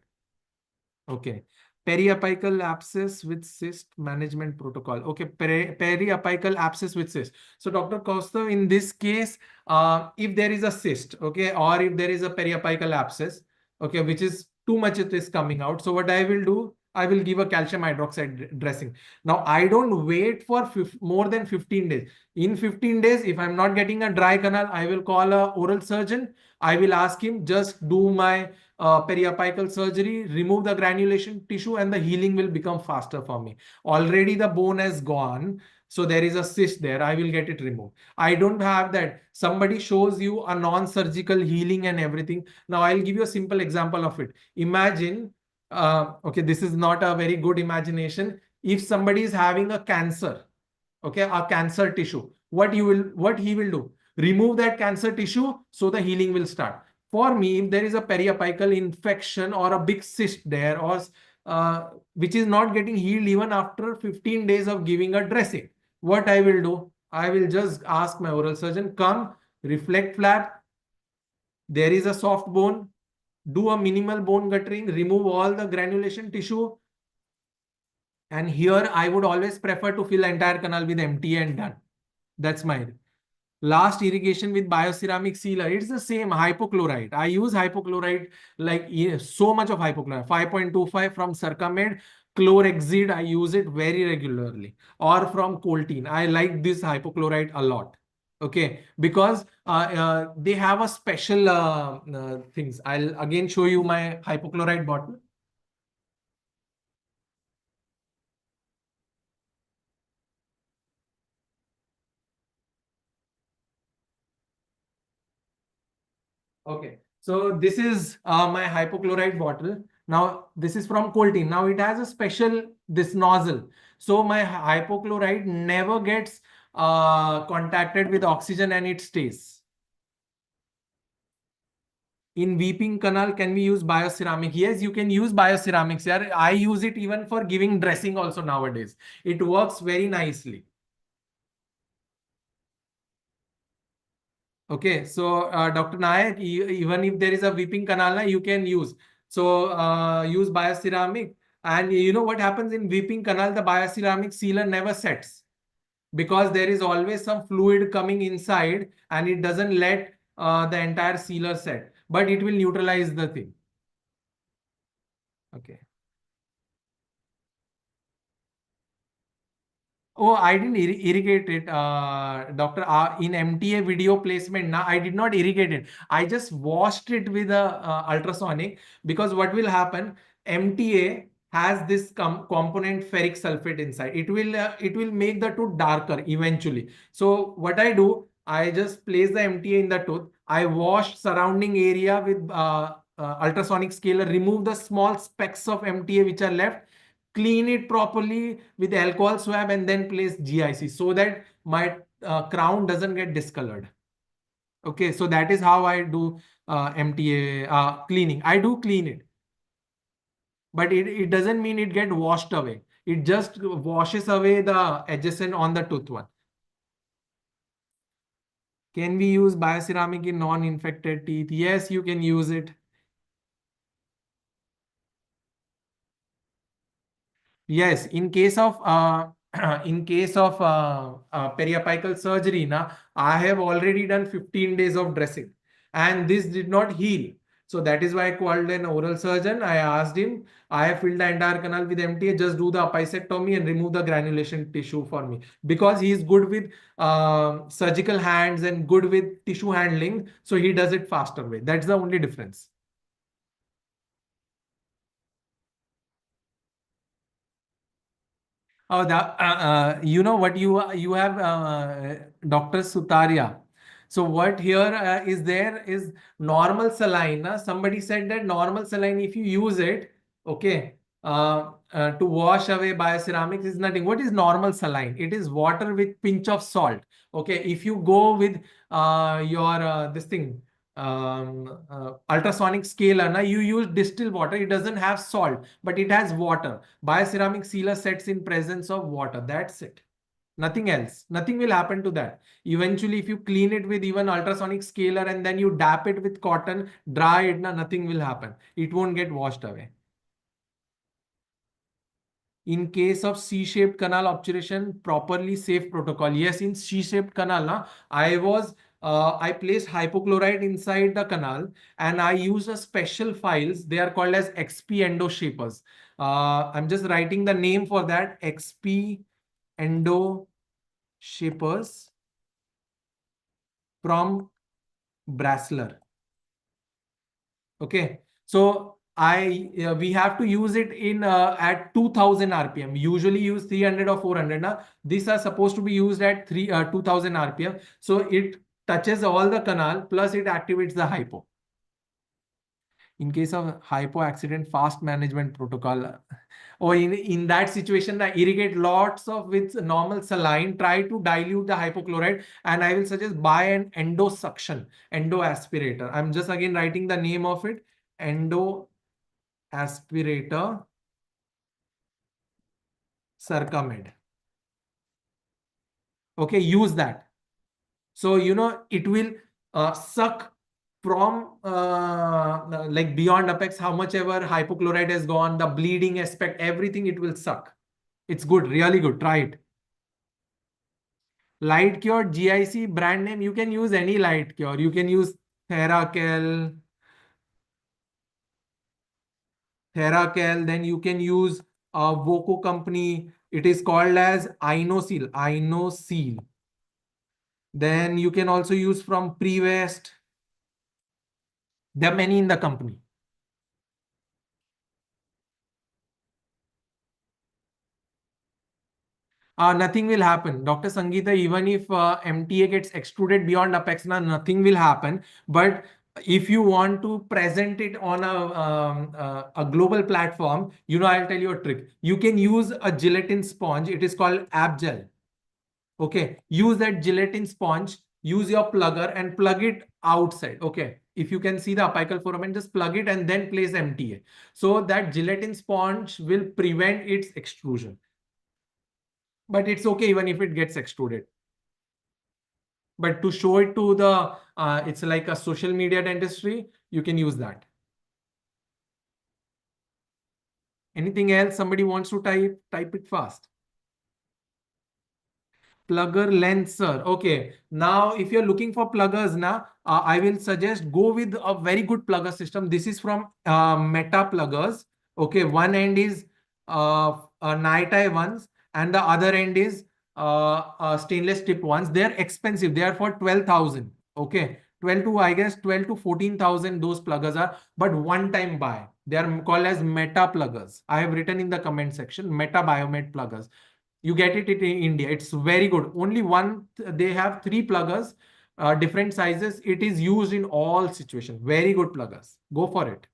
Okay. Periapical abscess with cyst management protocol. Okay. Periapical abscess with cyst. So Dr. Costa, in this case, if there is a cyst, okay, or if there is a periapical abscess, okay, which is too much, it is coming out. So what I will do, I will give a calcium hydroxide dressing. Now, I don't wait for more than 15 days. In 15 days, if I'm not getting a dry canal, I will call a oral surgeon. I will ask him, just do my periapical surgery, remove the granulation tissue, and the healing will become faster for me. Already the bone has gone, so there is a cyst there. I will get it removed. I don't have that. Somebody shows you a non-surgical healing and everything. Now, I'll give you a simple example of it. Imagine, okay, this is not a very good imagination. If somebody is having a cancer, okay, a cancer tissue, what he will do? Remove that cancer tissue so the healing will start. For me, if there is a periapical infection or a big cyst there, or which is not getting healed even after 15 days of giving a dressing, what I will do? I will just ask my oral surgeon, come, reflect flap. There is a soft bone. Do a minimal bone guttering, remove all the granulation tissue. And here I would always prefer to fill the entire canal with MTA and done. That's my last irrigation with bioceramic sealer. It's the same hypochlorite. I use hypochlorite, like so much of hypochlorite, 5.25 from Circamed. Chlorexide, I use it very regularly. Or from Coltine. I like this hypochlorite a lot. Okay, because they have a special things. I'll again show you my hypochlorite bottle. Okay, so this is my hypochlorite bottle. Now this is from Coltine. Now it has a special this nozzle. So my hypochlorite never gets contacted with oxygen and it stays. In weeping canal, can we use bioceramic? Yes, you can use bioceramics here. I use it even for giving dressing also nowadays. It works very nicely. Okay, so Dr. Nayak, even if there is a weeping canal, you can use. So use bioceramic. And you know what happens in weeping canal? The bioceramic sealer never sets because there is always some fluid coming inside and it doesn't let the entire sealer set. But it will neutralize the thing. Okay. Oh, I didn't irrigate it, doctor. In MTA video placement, now I did not irrigate it. I just washed it with a ultrasonic because what will happen? MTA has this component ferric sulfate inside. It will make the tooth darker eventually. So what I do, I just place the MTA in the tooth. I wash surrounding area with ultrasonic scaler, remove the small specks of MTA which are left, clean it properly with alcohol swab, and then place GIC so that my crown doesn't get discolored. Okay, so that is how I do MTA cleaning. I do clean it, but it doesn't mean it get washed away. It just washes away the adjacent on the tooth one. Can we use bioceramic in non-infected teeth? Yes, you can use it. Yes, in case of in case of periapical surgery, I have already done 15 days of dressing, and this did not heal. So that is why I called an oral surgeon. I asked him, I have filled the entire canal with MTA, just do the apicectomy and remove the granulation tissue for me. Because he is good with surgical hands and good with tissue handling, so he does it faster way. That's the only difference. Oh, you know what you have Dr. Sutaria. So what here is there is normal saline. Somebody said that normal saline, if you use it, okay, to wash away bioceramics is nothing. What is normal saline? It is water with pinch of salt. Okay, if you go with your this thing ultrasonic scaler, you use distilled water. It doesn't have salt, but it has water. Bioceramic sealer sets in presence of water. That's it. Nothing else. Nothing will happen to that. Eventually, if you clean it with even ultrasonic scaler and then you dap it with cotton, dry it, nothing will happen. It won't get washed away. In case of C-shaped canal obturation, properly safe protocol. Yes, in C-shaped canal, I placed hypochlorite inside the canal and I used a special files. They are called as XP endo shapers. I'm just writing the name for that. XP Endo Shapers from Brasler. Okay. So we have to use it in at 2000 RPM. Usually use 300 or 400. Now, these are supposed to be used at 2000 RPM. So it touches all the canal, plus it activates the hypo. In case of hypo accident, fast management protocol. Or in that situation, irrigate lots of with normal saline, try to dilute the hypochlorite, and I will suggest buy an endosuction, endo aspirator. I'm just again writing the name of it, endo aspirator Circamed. Okay, use that. So, it will suck from like beyond apex, how much ever hypochlorite has gone, the bleeding aspect, everything it will suck. It's good, really good. Try it. Light Cure GIC brand name, you can use any Light Cure. You can use Theracal, then you can use Voco company. It is called as Inoseal. Then you can also use from Prevest. There are many in the company. Nothing will happen. Dr. Sangeeta, even if MTA gets extruded beyond apex, nothing will happen. But if you want to present it on a global platform, I'll tell you a trick. You can use a gelatin sponge. It is called Abgel. Okay. Use that gelatin sponge, use your plugger and plug it outside. Okay. If you can see the apical foramen, just plug it and then place MTA. So that gelatin sponge will prevent its extrusion. But it's okay even if it gets extruded. But to show it to the, it's like a social media dentistry, you can use that. Anything else somebody wants to type it fast. Plugger lenser. Okay. Now, if you're looking for pluggers now, I will suggest go with a very good plugger system. This is from Meta pluggers. Okay. One end is Nitai ones and the other end is stainless tip ones. They're expensive. They are for 12,000. Okay. 12 to, I guess, 12 to 14,000 those pluggers are, but one time buy. They are called as Meta pluggers. I have written in the comment section, Meta Biomed pluggers. You get it in India. It's very good. Only one, they have 3 pluggers, different sizes. It is used in all situations. Very good pluggers. Go for it.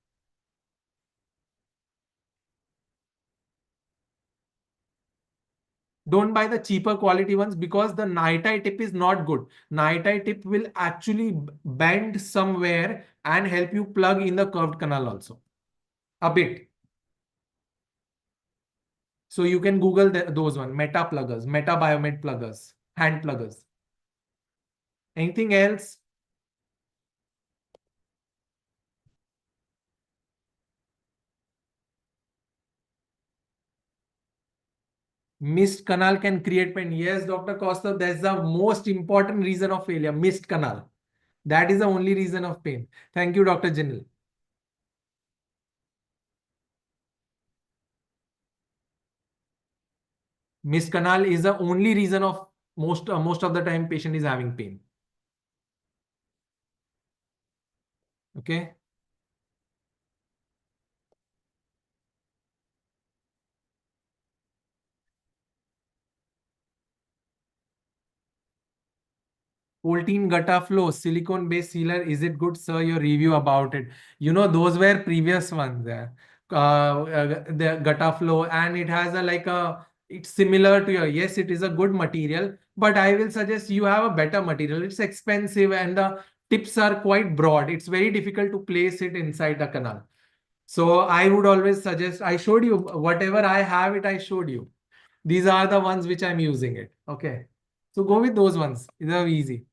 Don't buy the cheaper quality ones because the Nitai tip is not good. Nitai tip will actually bend somewhere and help you plug in the curved canal also. A bit. So you can Google those one, Meta pluggers, Meta Biomed pluggers, hand pluggers. Anything else? Missed canal can create pain. Yes, Dr. Costa, that's the most important reason of failure, missed canal. That is the only reason of pain. Thank you, Dr. Jinil. Missed canal is the only reason of most of the time patient is having pain. Okay. 14 Gutta Flow, silicone-based sealer. Is it good, sir? Your review about it. Those were previous ones there. The Gutta Flow, and it has it's similar to your, yes, it is a good material, but I will suggest you have a better material. It's expensive and the tips are quite broad. It's very difficult to place it inside the canal. So I would always suggest, I showed you whatever I have it, I showed you. These are the ones which I'm using it. Okay. So go with those ones. They're easy.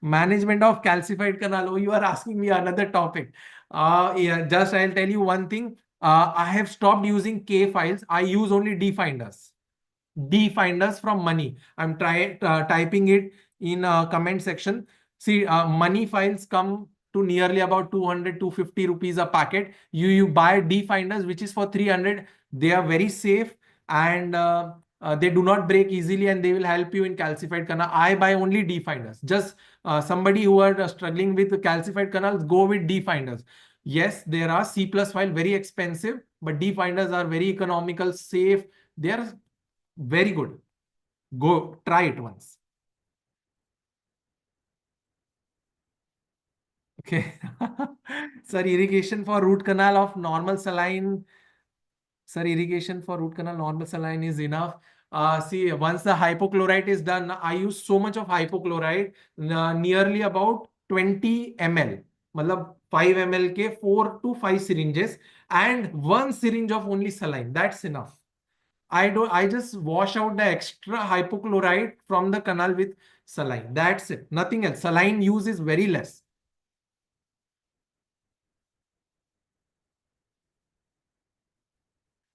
Management of calcified canal. Oh, you are asking me another topic. Yeah, just I'll tell you one thing. I have stopped using K files. I use only D finders. D finders from Money. I'm typing it in comment section. See, Money files come to nearly about 200, 250 rupees a packet. You buy D finders, which is for 300. They are very safe, and they do not break easily, and they will help you in calcified canal. I buy only D finders. Just somebody who are struggling with calcified canals, go with D finders. Yes, there are C plus file, very expensive, but D finders are very economical, safe. They are very good. Go try it once. Okay. Sir, irrigation for root canal of normal saline. Sir, irrigation for root canal normal saline is enough. See, once the hypochlorite is done, I use so much of hypochlorite, nearly about 20 ml. Matlab 5 ml ke 4 to 5 syringes and 1 syringe of only saline. That's enough. I just wash out the extra hypochlorite from the canal with saline. That's it. Nothing else. Saline use is very less.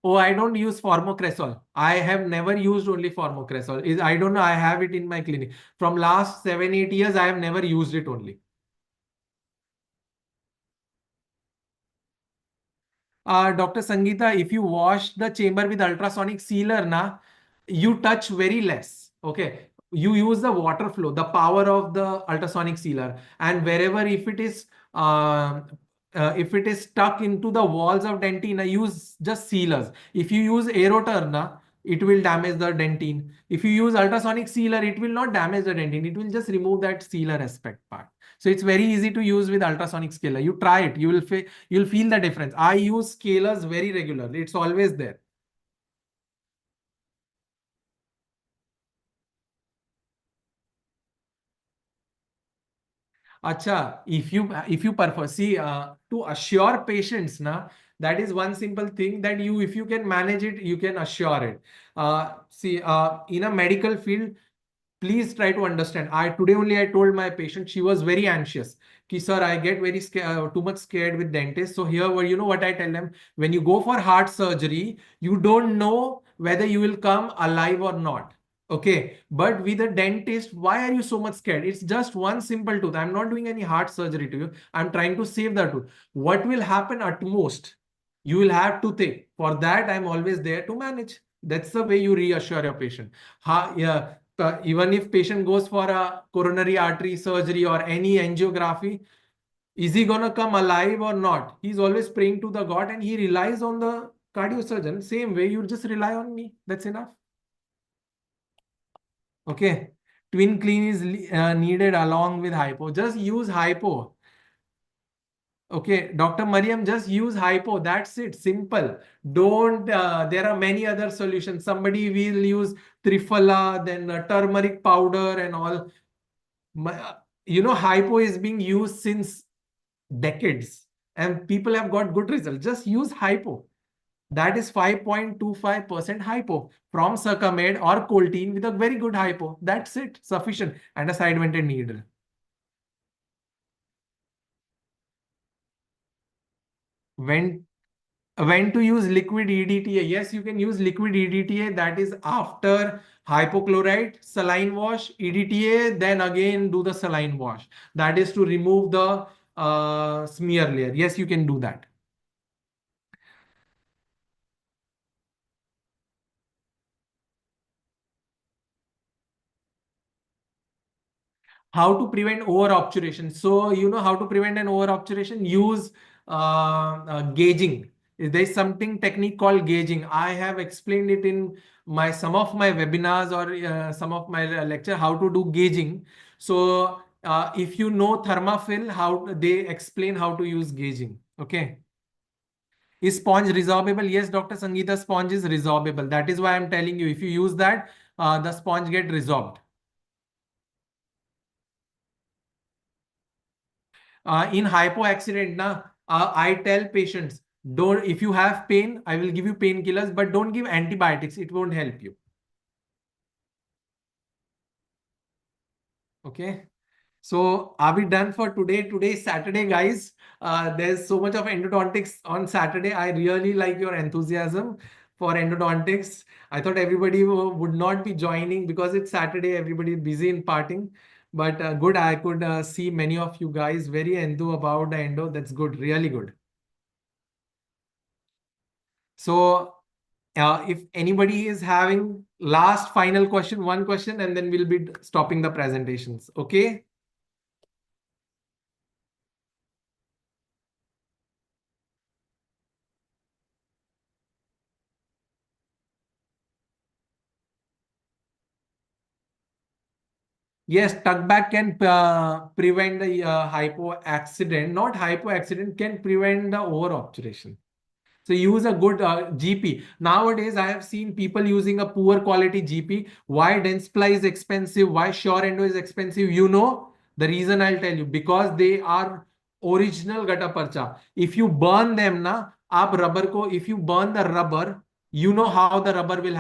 Oh, I don't use formocresol. I have never used only formocresol. I don't know. I have it in my clinic. From last 7, 8 years, I have never used it only. Dr. Sangeeta, if you wash the chamber with ultrasonic sealer, you touch very less. Okay. You use the water flow, the power of the ultrasonic sealer. And wherever, uh, if it is stuck into the walls of dentine, use just sealers. If you use aeroter, it will damage the dentine. If you use ultrasonic sealer, it will not damage the dentine. It will just remove that sealer aspect part. So it's very easy to use with ultrasonic scaler. You try it. You'll feel the difference. I use scalers very regularly. It's always there. Acha, if you prefer, see, to assure patients, that is one simple thing that if you can manage it, you can assure it. See, in a medical field, please try to understand. Today only I told my patient, she was very anxious. Ki, sir, I get very scared, too much scared with dentists. So here, you know what I tell them? When you go for heart surgery, you don't know whether you will come alive or not. Okay, but with a dentist, why are you so much scared? It's just one simple tooth. I'm not doing any heart surgery to you. I'm trying to save the tooth. What will happen at most? You will have toothache. For that, I'm always there to manage. That's the way you reassure your patient. Yeah, even if patient goes for a coronary artery surgery or any angiography, is he gonna come alive or not? He's always praying to the God and he relies on the cardiosurgeon. Same way, you just rely on me. That's enough. Okay. Twin clean is needed along with hypo. Just use hypo. Okay, Dr. Mariam, just use hypo. That's it. Simple. Don't, there are many other solutions. Somebody will use triphala, then turmeric powder and all. Hypo is being used since decades and people have got good results. Just use hypo. That is 5.25% hypo from Circamed or Coltine with a very good hypo. That's it. Sufficient. And a side vented needle. When when to use liquid EDTA? Yes, you can use liquid EDTA. That is after hypochlorite, saline wash, EDTA, then again do the saline wash. That is to remove the smear layer. Yes, you can do that. How to prevent over obturation? So you know how to prevent an over obturation? Use gauging. There's something technique called gauging. I have explained it in some of my webinars or some of my lecture how to do gauging. So if you know thermophil, how they explain how to use gauging. Okay. Is sponge resorbable? Yes, Dr. Sangeeta, sponge is resorbable. That is why I'm telling you, if you use that, the sponge get resorbed. In hypo accident, I tell patients, don't, if you have pain, I will give you painkillers, but don't give antibiotics. It won't help you. Okay. So are we done for today? Today is Saturday, guys. There's so much of endodontics on Saturday. I really like your enthusiasm for endodontics. I thought everybody would not be joining because it's Saturday. Everybody is busy in parting. But good, I could see many of you guys very enthused about the endo. That's good, really good. So If anybody is having last final question, one question, and then we'll be stopping the presentations. Okay. Yes, tuck back can prevent the hypo accident, not hypo accident, can prevent the over obturation. So use a good GP. Nowadays, I have seen people using a poor quality GP. Why Dentsply is expensive? Why Sure Endo is expensive? You know the reason. I'll tell you, because they are original gutta percha. If you burn them, na, आप rubber को, if you burn the rubber, you know how the rubber will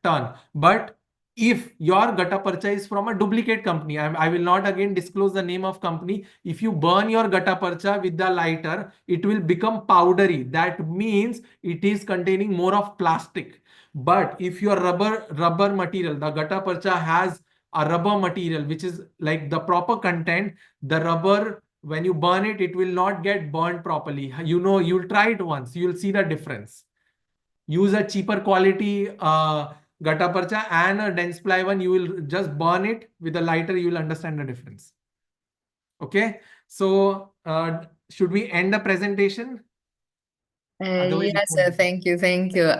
turn. But if your gutta percha is from a duplicate company, I will not again disclose the name of company. If you burn your gutta percha with the lighter, it will become powdery. That means it is containing more of plastic. But if your rubber material, the gutta percha has a rubber material which is like the proper content, the rubber, when you burn it, it will not get burned properly. You know, you'll try it once, you'll see the difference. Use a cheaper quality gutta percha and a dense ply one. You will just burn it with a lighter, you will understand the difference. Okay, so should we end the presentation? Otherwise, it Yes, won't sir. be. Thank you. Thank you.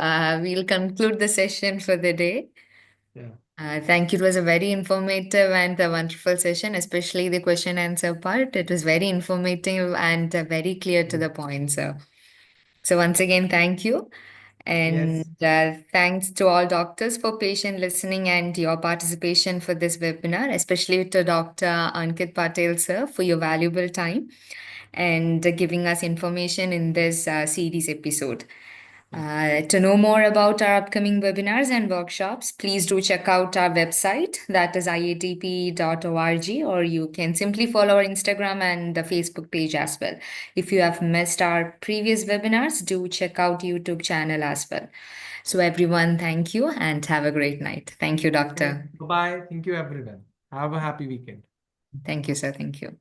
We'll conclude the session for the day. Yeah. Thank you. It was a very informative and a wonderful session, especially the question answer part. It was very informative and very clear to the point, sir. So once again, thank you. And Yes. thanks to all doctors for patient listening and your participation for this webinar, especially to Dr. Ankit Patel, sir, for your valuable time and giving us information in this series episode. To know more about our upcoming webinars and workshops, please do check out our website, that is iatp.org, or you can simply follow our Instagram and the Facebook page as well. If you have missed our previous webinars, do check out YouTube channel as well. So everyone, thank you and have a great night. Thank you, doctor. Bye-bye. Thank you, everyone. Have a happy weekend. Thank you, sir. Thank you.